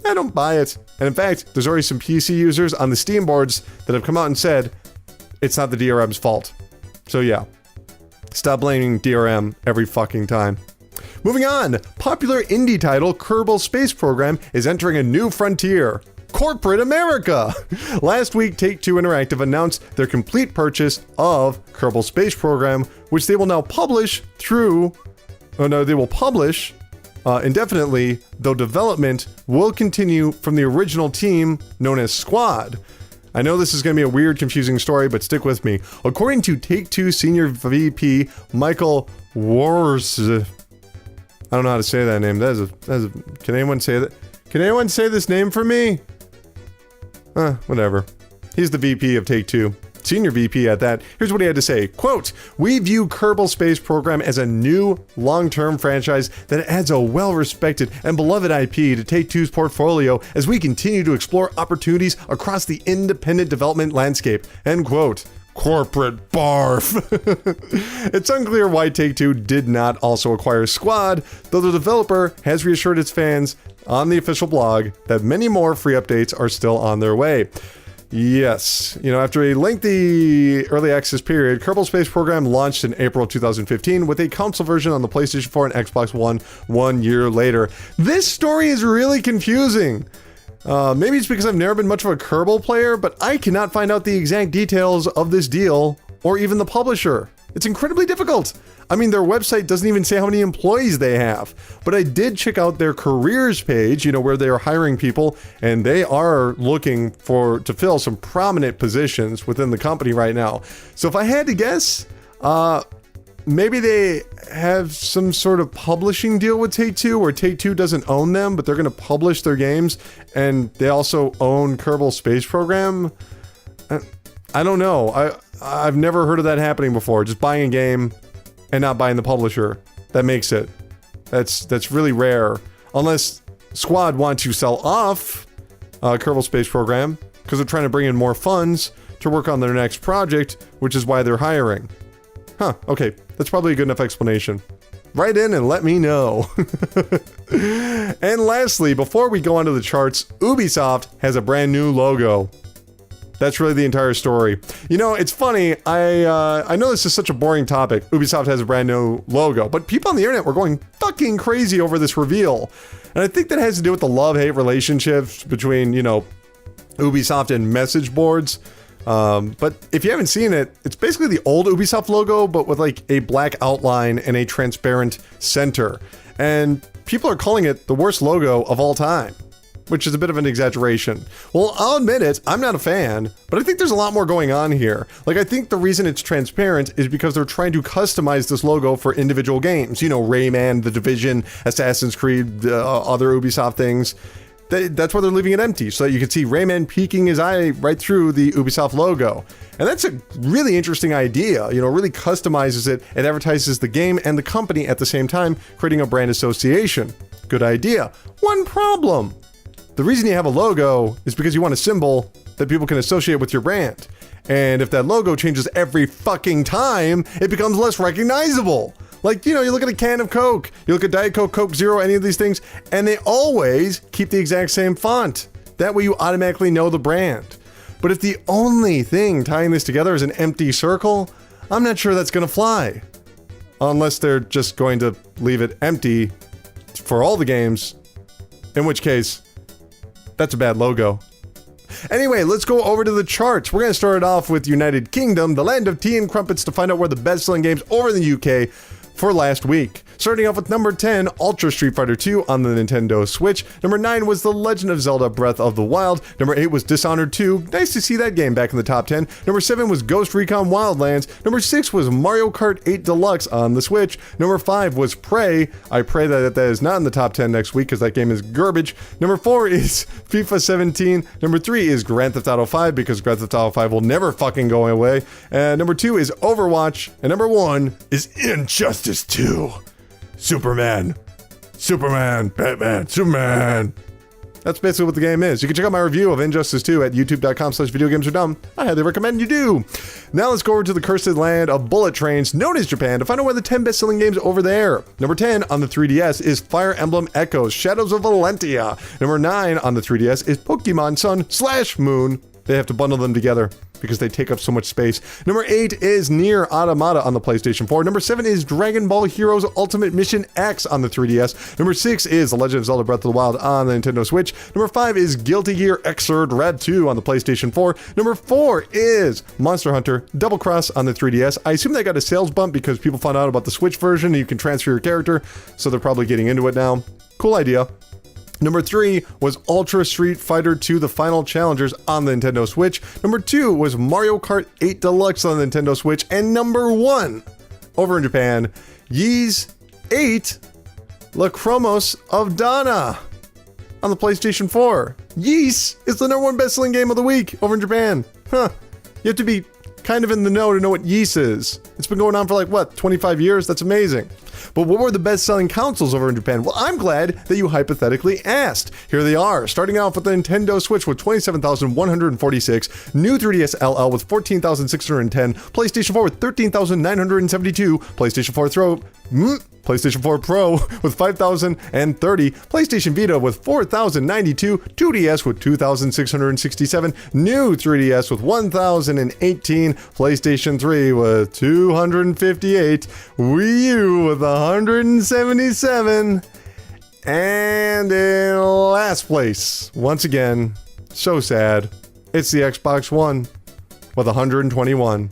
I don't buy it. And in fact, there's already some PC users on the Steam boards that have come out and said, it's not the DRM's fault. So yeah, stop blaming DRM every fucking time. Moving on, popular indie title Kerbal Space Program is entering a new frontier. Corporate America! Last week, Take-Two Interactive announced their complete purchase of Kerbal Space Program, which they will now publish indefinitely, though development will continue from the original team known as Squad. I know this is going to be a weird, confusing story, but stick with me. According to Take-Two Senior VP Michael Wars, I don't know how to say that name. Can anyone say that? Can anyone say this name for me? Whatever. He's the VP of Take-Two. Senior VP at that. Here's what he had to say. Quote, "We view Kerbal Space Program as a new long-term franchise that adds a well-respected and beloved IP to Take-Two's portfolio as we continue to explore opportunities across the independent development landscape." End quote. Corporate barf. It's unclear why Take-Two did not also acquire Squad, though the developer has reassured its fans on the official blog that many more free updates are still on their way. Yes, after a lengthy early access period, Kerbal Space Program launched in April 2015 with a console version on the PlayStation 4 and Xbox One 1 year later. This story is really confusing. Maybe it's because I've never been much of a Kerbal player, but I cannot find out the exact details of this deal or even the publisher. It's incredibly difficult. I mean, their website doesn't even say how many employees they have, but I did check out their careers page, where they are hiring people, and they are looking to fill some prominent positions within the company right now. So if I had to guess, maybe they have some sort of publishing deal with Take-Two, where Take-Two doesn't own them, but they're going to publish their games, and they also own Kerbal Space Program. I don't know. I've never heard of that happening before. Just buying a game and not buying the publisher. That makes it. That's really rare. Unless Squad want to sell off Kerbal Space Program because they're trying to bring in more funds to work on their next project, which is why they're hiring. Okay. That's probably a good enough explanation. Write in and let me know. And lastly, before we go on to the charts, Ubisoft has a brand new logo. That's really the entire story. It's funny. I know this is such a boring topic. Ubisoft has a brand new logo, but people on the internet were going fucking crazy over this reveal. And I think that has to do with the love-hate relationships between, Ubisoft and message boards. But if you haven't seen it, it's basically the old Ubisoft logo, but with like a black outline and a transparent center. And people are calling it the worst logo of all time, which is a bit of an exaggeration. Well, I'll admit it, I'm not a fan, but I think there's a lot more going on here. I think the reason it's transparent is because they're trying to customize this logo for individual games. Rayman, The Division, Assassin's Creed, other Ubisoft things. That's why they're leaving it empty, so that you can see Rayman peeking his eye right through the Ubisoft logo. And that's a really interesting idea, really customizes it and advertises the game and the company at the same time, creating a brand association. Good idea. One problem. The reason you have a logo is because you want a symbol that people can associate with your brand. And if that logo changes every fucking time, it becomes less recognizable. You look at a can of Coke, you look at Diet Coke, Coke Zero, any of these things, and they always keep the exact same font. That way you automatically know the brand. But if the only thing tying this together is an empty circle, I'm not sure that's going to fly. Unless they're just going to leave it empty for all the games, in which case, that's a bad logo. Anyway, let's go over to the charts. We're going to start it off with United Kingdom, the land of tea and crumpets, to find out where the best-selling games over in the UK for last week. Starting off with number 10, Ultra Street Fighter 2 on the Nintendo Switch. Number 9 was The Legend of Zelda Breath of the Wild. Number 8 was Dishonored 2. Nice to see that game back in the top 10. Number 7 was Ghost Recon Wildlands. Number 6 was Mario Kart 8 Deluxe on the Switch. Number 5 was Prey. I pray that is not in the top 10 next week because that game is garbage. Number 4 is FIFA 17. Number 3 is Grand Theft Auto 5 because Grand Theft Auto 5 will never fucking go away. And number 2 is Overwatch. And number 1 is Injustice 2. Superman, Batman, Superman. That's basically what the game is. You can check out my review of Injustice 2 at youtube.com/videogamesardumb. I highly recommend you do. Now let's go over to the cursed land of bullet trains known as Japan to find out where the 10 best-selling games over there. Number 10 on the 3DS is Fire Emblem Echoes, Shadows of Valentia. Number 9 on the 3DS is Pokemon Sun/Moon. They have to bundle them together because they take up so much space. Number 8 is Nier Automata on the PlayStation 4. Number 7 is Dragon Ball Heroes Ultimate Mission X on the 3DS. Number 6 is The Legend of Zelda Breath of the Wild on the Nintendo Switch. Number 5 is Guilty Gear Xrd Rad 2 on the PlayStation 4. Number 4 is Monster Hunter Double Cross on the 3DS. I assume they got a sales bump because people found out about the Switch version and you can transfer your character, so they're probably getting into it now. Cool idea. Number 3 was Ultra Street Fighter 2 The Final Challengers on the Nintendo Switch. Number 2 was Mario Kart 8 Deluxe on the Nintendo Switch. And number 1, over in Japan, Ys 8 La Chromos of Dana on the PlayStation 4. Ys is the number 1 best-selling game of the week over in Japan. Huh. You have to be kind of in the know to know what Ys is. It's been going on for like, what, 25 years? That's amazing. But what were the best-selling consoles over in Japan? Well, I'm glad that you hypothetically asked. Here they are, starting off with the Nintendo Switch with 27,146, new 3DS LL with 14,610, PlayStation 4 with 13,972, PlayStation 4 Pro with 5,030, PlayStation Vita with 4,092, 2DS with 2,667, new 3DS with 1,018, PlayStation 3 with 258, Wii U with 177, and in last place, once again, so sad, it's the Xbox One with 121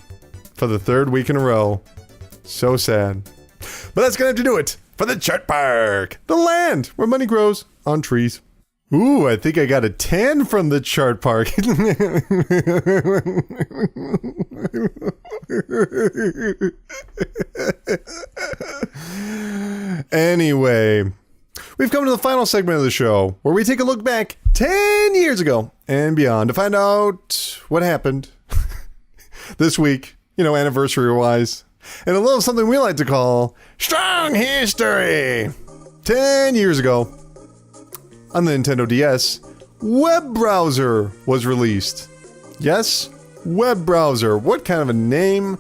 for the 3rd week in a row. So sad. But that's gonna have to do it for the Chart Park, the land where money grows on trees. Ooh, I think I got a 10 from the Chart Park. Anyway, we've come to the final segment of the show where we take a look back 10 years ago and beyond to find out what happened this week, anniversary-wise. And a little something we like to call Strong History. 10 years ago, on the Nintendo DS, Web Browser was released. Yes, Web Browser. What kind of a name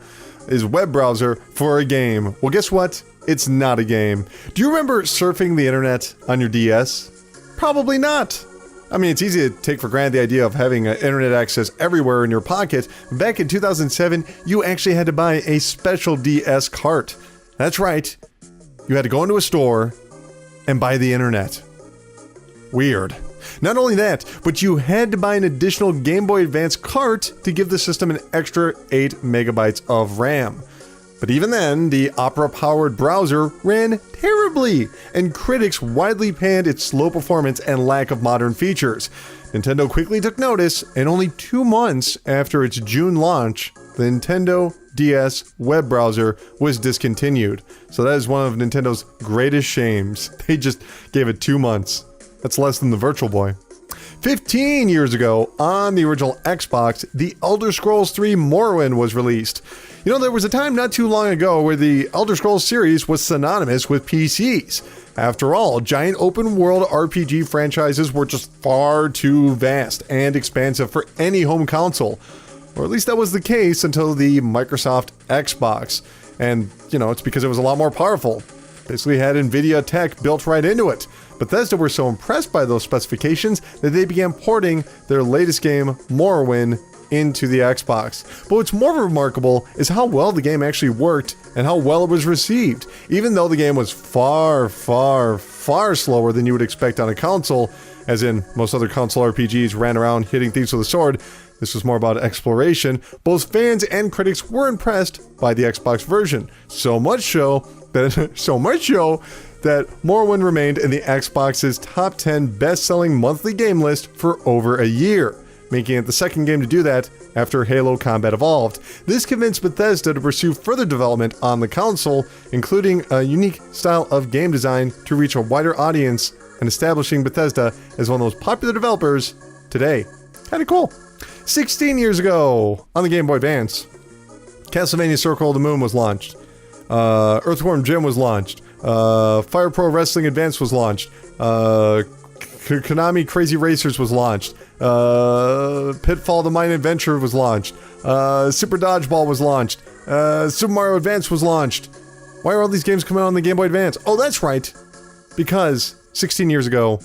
is Web Browser for a game? Well, guess what? It's not a game. Do you remember surfing the internet on your DS? Probably not. I mean, it's easy to take for granted the idea of having internet access everywhere in your pocket. Back in 2007, you actually had to buy a special DS cart. That's right. You had to go into a store and buy the internet. Weird. Not only that, but you had to buy an additional Game Boy Advance cart to give the system an extra 8 megabytes of RAM. But even then, the Opera-powered browser ran terribly, and critics widely panned its slow performance and lack of modern features. Nintendo quickly took notice, and only 2 months after its June launch, the Nintendo DS web browser was discontinued. So that is one of Nintendo's greatest shames. They just gave it 2 months. That's less than the Virtual Boy. 15 years ago, on the original Xbox, The Elder Scrolls 3 Morrowind was released. There was a time not too long ago where the Elder Scrolls series was synonymous with PCs. After all, giant open-world RPG franchises were just far too vast and expansive for any home console. Or at least that was the case until the Microsoft Xbox. And, it's because it was a lot more powerful. Basically had NVIDIA tech built right into it. Bethesda were so impressed by those specifications that they began porting their latest game, Morrowind, into the Xbox. But what's more remarkable is how well the game actually worked and how well it was received. Even though the game was far, far, far slower than you would expect on a console, as in most other console RPGs ran around hitting things with a sword, this was more about exploration. Both fans and critics were impressed by the Xbox version. So much so that Morrowind remained in the Xbox's top 10 best-selling monthly game list for over a year, making it the second game to do that after Halo Combat Evolved. This convinced Bethesda to pursue further development on the console, including a unique style of game design to reach a wider audience and establishing Bethesda as one of the most popular developers today. Kinda cool. 16 years ago, on the Game Boy Advance, Castlevania Circle of the Moon was launched. Earthworm Jim was launched. Fire Pro Wrestling Advance was launched. Konami Crazy Racers was launched. Pitfall the Mine Adventure was launched. Super Dodgeball was launched. Super Mario Advance was launched. Why are all these games coming out on the Game Boy Advance? Oh, that's right. Because 16 years ago,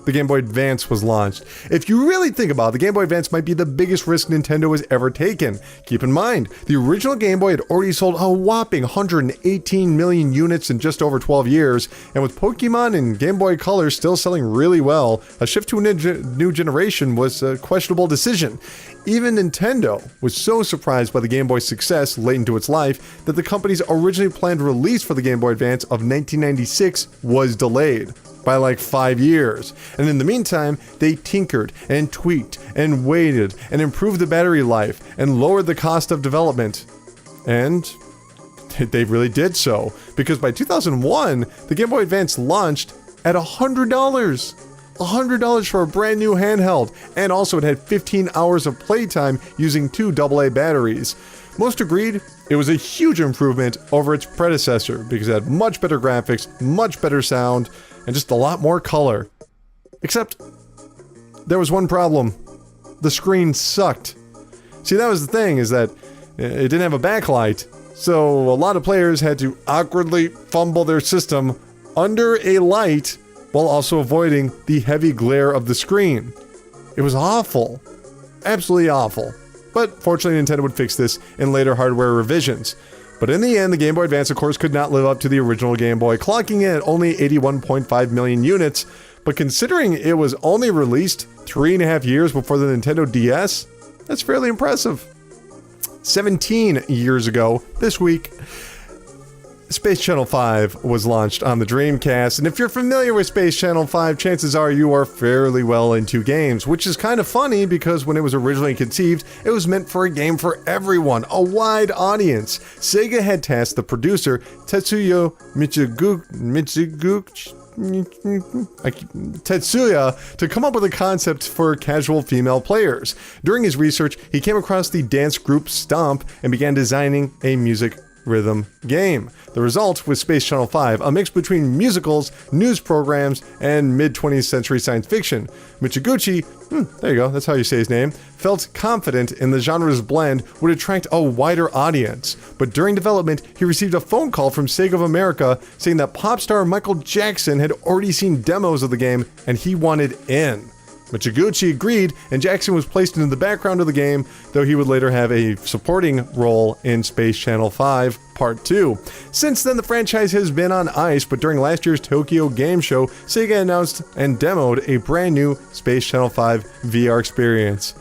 the Game Boy Advance was launched. If you really think about it, the Game Boy Advance might be the biggest risk Nintendo has ever taken. Keep in mind, the original Game Boy had already sold a whopping 118 million units in just over 12 years, and with Pokemon and Game Boy Color still selling really well, a shift to a new generation was a questionable decision. Even Nintendo was so surprised by the Game Boy's success late into its life that the company's originally planned release for the Game Boy Advance of 1996 was delayed by like 5 years. And in the meantime, they tinkered and tweaked and waited and improved the battery life and lowered the cost of development. And they really did so, because by 2001, the Game Boy Advance launched at $100. $100 for a brand new handheld, and also it had 15 hours of playtime using 2 AA batteries. Most agreed it was a huge improvement over its predecessor because it had much better graphics, much better sound, and just a lot more color. Except, there was one problem. The screen sucked. See, that was the thing, is that it didn't have a backlight, so a lot of players had to awkwardly fumble their system under a light while also avoiding the heavy glare of the screen. It was awful. Absolutely awful. But fortunately, Nintendo would fix this in later hardware revisions. But in the end, the Game Boy Advance, of course, could not live up to the original Game Boy, clocking in at only 81.5 million units. But considering it was only released 3.5 years before the Nintendo DS, that's fairly impressive. 17 years ago, this week, Space Channel 5 was launched on the Dreamcast, and if you're familiar with Space Channel 5, chances are you are fairly well into games, which is kind of funny because when it was originally conceived, it was meant for a game for everyone, a wide audience. Sega had tasked the producer, Tetsuya, to come up with a concept for casual female players. During his research, he came across the dance group Stomp and began designing a music rhythm game. The result was Space Channel 5, a mix between musicals, news programs, and mid-20th century science fiction. Michiguchi, there you go, that's how you say his name, felt confident in the genre's blend would attract a wider audience. But during development, he received a phone call from Sega of America saying that pop star Michael Jackson had already seen demos of the game and he wanted in. Michiguchi agreed, and Jackson was placed into the background of the game, though he would later have a supporting role in Space Channel 5 Part 2. Since then, the franchise has been on ice, but during last year's Tokyo Game Show, Sega announced and demoed a brand new Space Channel 5 VR experience.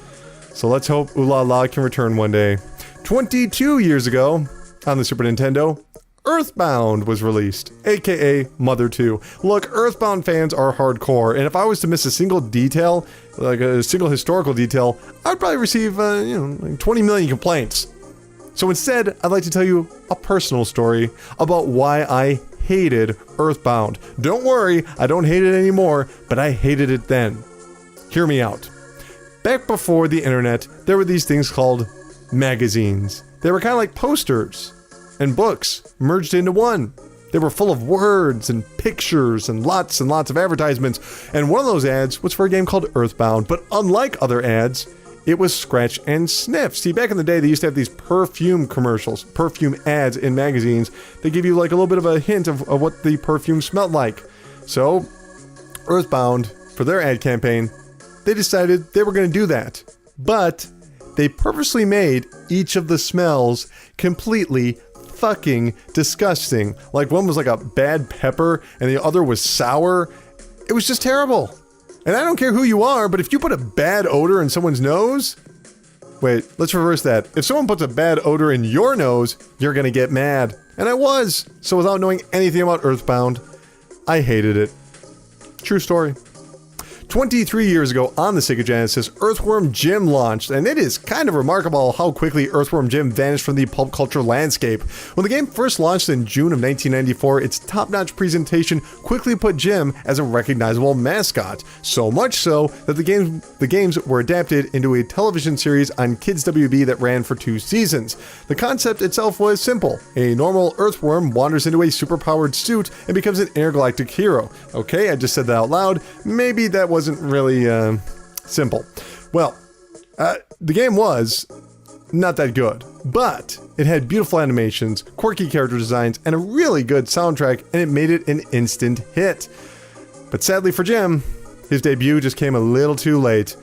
So let's hope Ooh La La can return one day. 22 years ago, on the Super Nintendo, Earthbound was released, aka Mother 2. Look, Earthbound fans are hardcore, and if I was to miss a single detail, like a single historical detail, I'd probably receive, like 20 million complaints. So instead, I'd like to tell you a personal story about why I hated Earthbound. Don't worry, I don't hate it anymore, but I hated it then. Hear me out. Back before the internet, there were these things called magazines. They were kind of like posters and books merged into one. They were full of words and pictures and lots of advertisements. And one of those ads was for a game called Earthbound. But unlike other ads, it was scratch and sniff. See, back in the day, they used to have these perfume commercials, perfume ads in magazines. They give you like a little bit of a hint of what the perfume smelled like. So, Earthbound, for their ad campaign, they decided they were going to do that. But they purposely made each of the smells completely fucking disgusting. Like one was like a bad pepper and the other was sour. It was just terrible. And I don't care who you are, but if you put a bad odor in someone's nose... Wait, let's reverse that. If someone puts a bad odor in your nose, you're gonna get mad. And I was. So without knowing anything about Earthbound, I hated it. True story. 23 years ago on the Sega Genesis, Earthworm Jim launched, and it is kind of remarkable how quickly Earthworm Jim vanished from the pulp culture landscape. When the game first launched in June of 1994, its top-notch presentation quickly put Jim as a recognizable mascot, so much so that the games were adapted into a television series on Kids WB that ran for 2 seasons. The concept itself was simple. A normal Earthworm wanders into a superpowered suit and becomes an intergalactic hero. Okay, I just said that out loud. Maybe that wasn't really simple. Well, the game was not that good, but it had beautiful animations, quirky character designs, and a really good soundtrack, and it made it an instant hit. But sadly for Jim, his debut just came a little too late,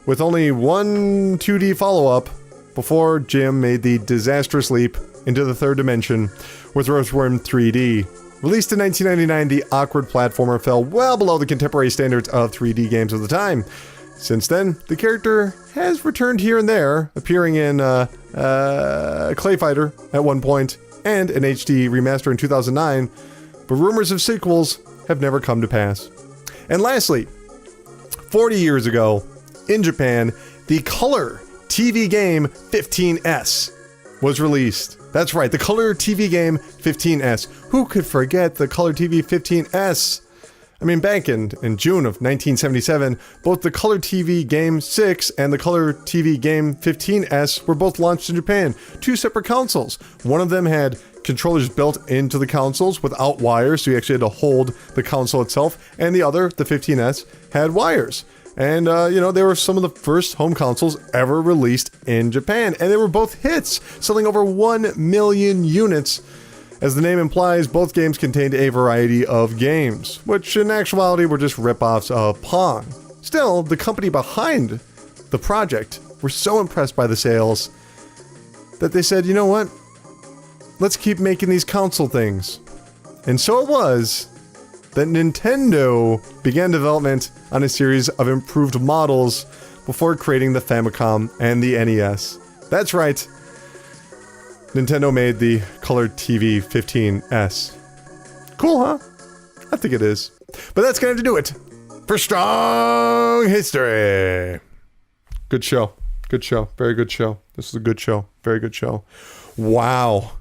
with only one 2D follow-up before Jim made the disastrous leap into the third dimension with Earthworm 3D. Released in 1999, the awkward platformer fell well below the contemporary standards of 3D games of the time. Since then, the character has returned here and there, appearing in Clay Fighter at one point, and an HD remaster in 2009, but rumors of sequels have never come to pass. And lastly, 40 years ago, in Japan, the color TV game 15S was released. That's right, the color TV game 15S. Who could forget the color TV 15S? I mean, back in June of 1977, both the color TV game 6 and the color TV game 15S were both launched in Japan. Two separate consoles. One of them had controllers built into the consoles without wires, so you actually had to hold the console itself, and the other, the 15S, had wires. And, they were some of the first home consoles ever released in Japan, and they were both hits, selling over 1 million units. As the name implies, both games contained a variety of games, which in actuality were just rip-offs of Pong. Still, the company behind the project were so impressed by the sales that they said, you know what? Let's keep making these console things. And so it was that Nintendo began development on a series of improved models before creating the Famicom and the NES. That's right. Nintendo made the Color TV 15S. Cool, huh? I think it is. But that's going to do it for Strong History. Good show. Good show. Very good show. This is a good show. Very good show. Wow.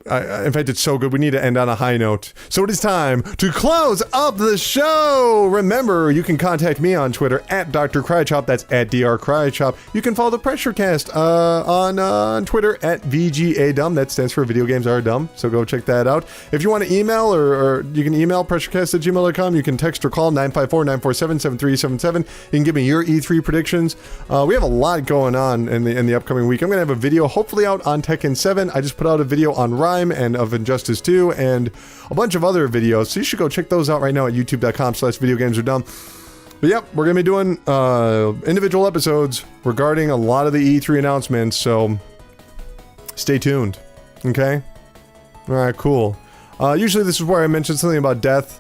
In fact, it's so good, we need to end on a high note. So it is time to close up the show! Remember, you can contact me on Twitter at Dr. Crychop, that's at Dr. Crychop. You can follow the PRESSURECAST on Twitter at VGADumb, that stands for Video Games Are Dumb, so go check that out. If you want to email, or you can email pressurecast@gmail.com, you can text or call 954-947-7377. You can give me your E3 predictions. We have a lot going on in the upcoming week. I'm going to have a video hopefully out on Tekken 7. I just put out a video on Rhyme and of Injustice 2 and a bunch of other videos, so you should go check those out right now at youtube.com/videogamesardumb. But yep, we're gonna be doing individual episodes regarding a lot of the E3 announcements, so stay tuned. Okay? Alright, cool. Usually this is where I mention something about death,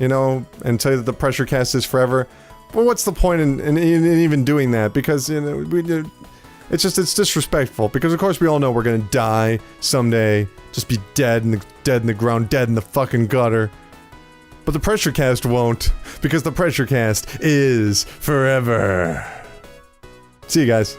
and tell you that the pressure cast is forever. But what's the point in even doing that? Because it's disrespectful, because of course we all know we're gonna die someday, just be dead in the ground, dead in the fucking gutter. But the pressure cast won't, because the pressure cast is forever. See you guys.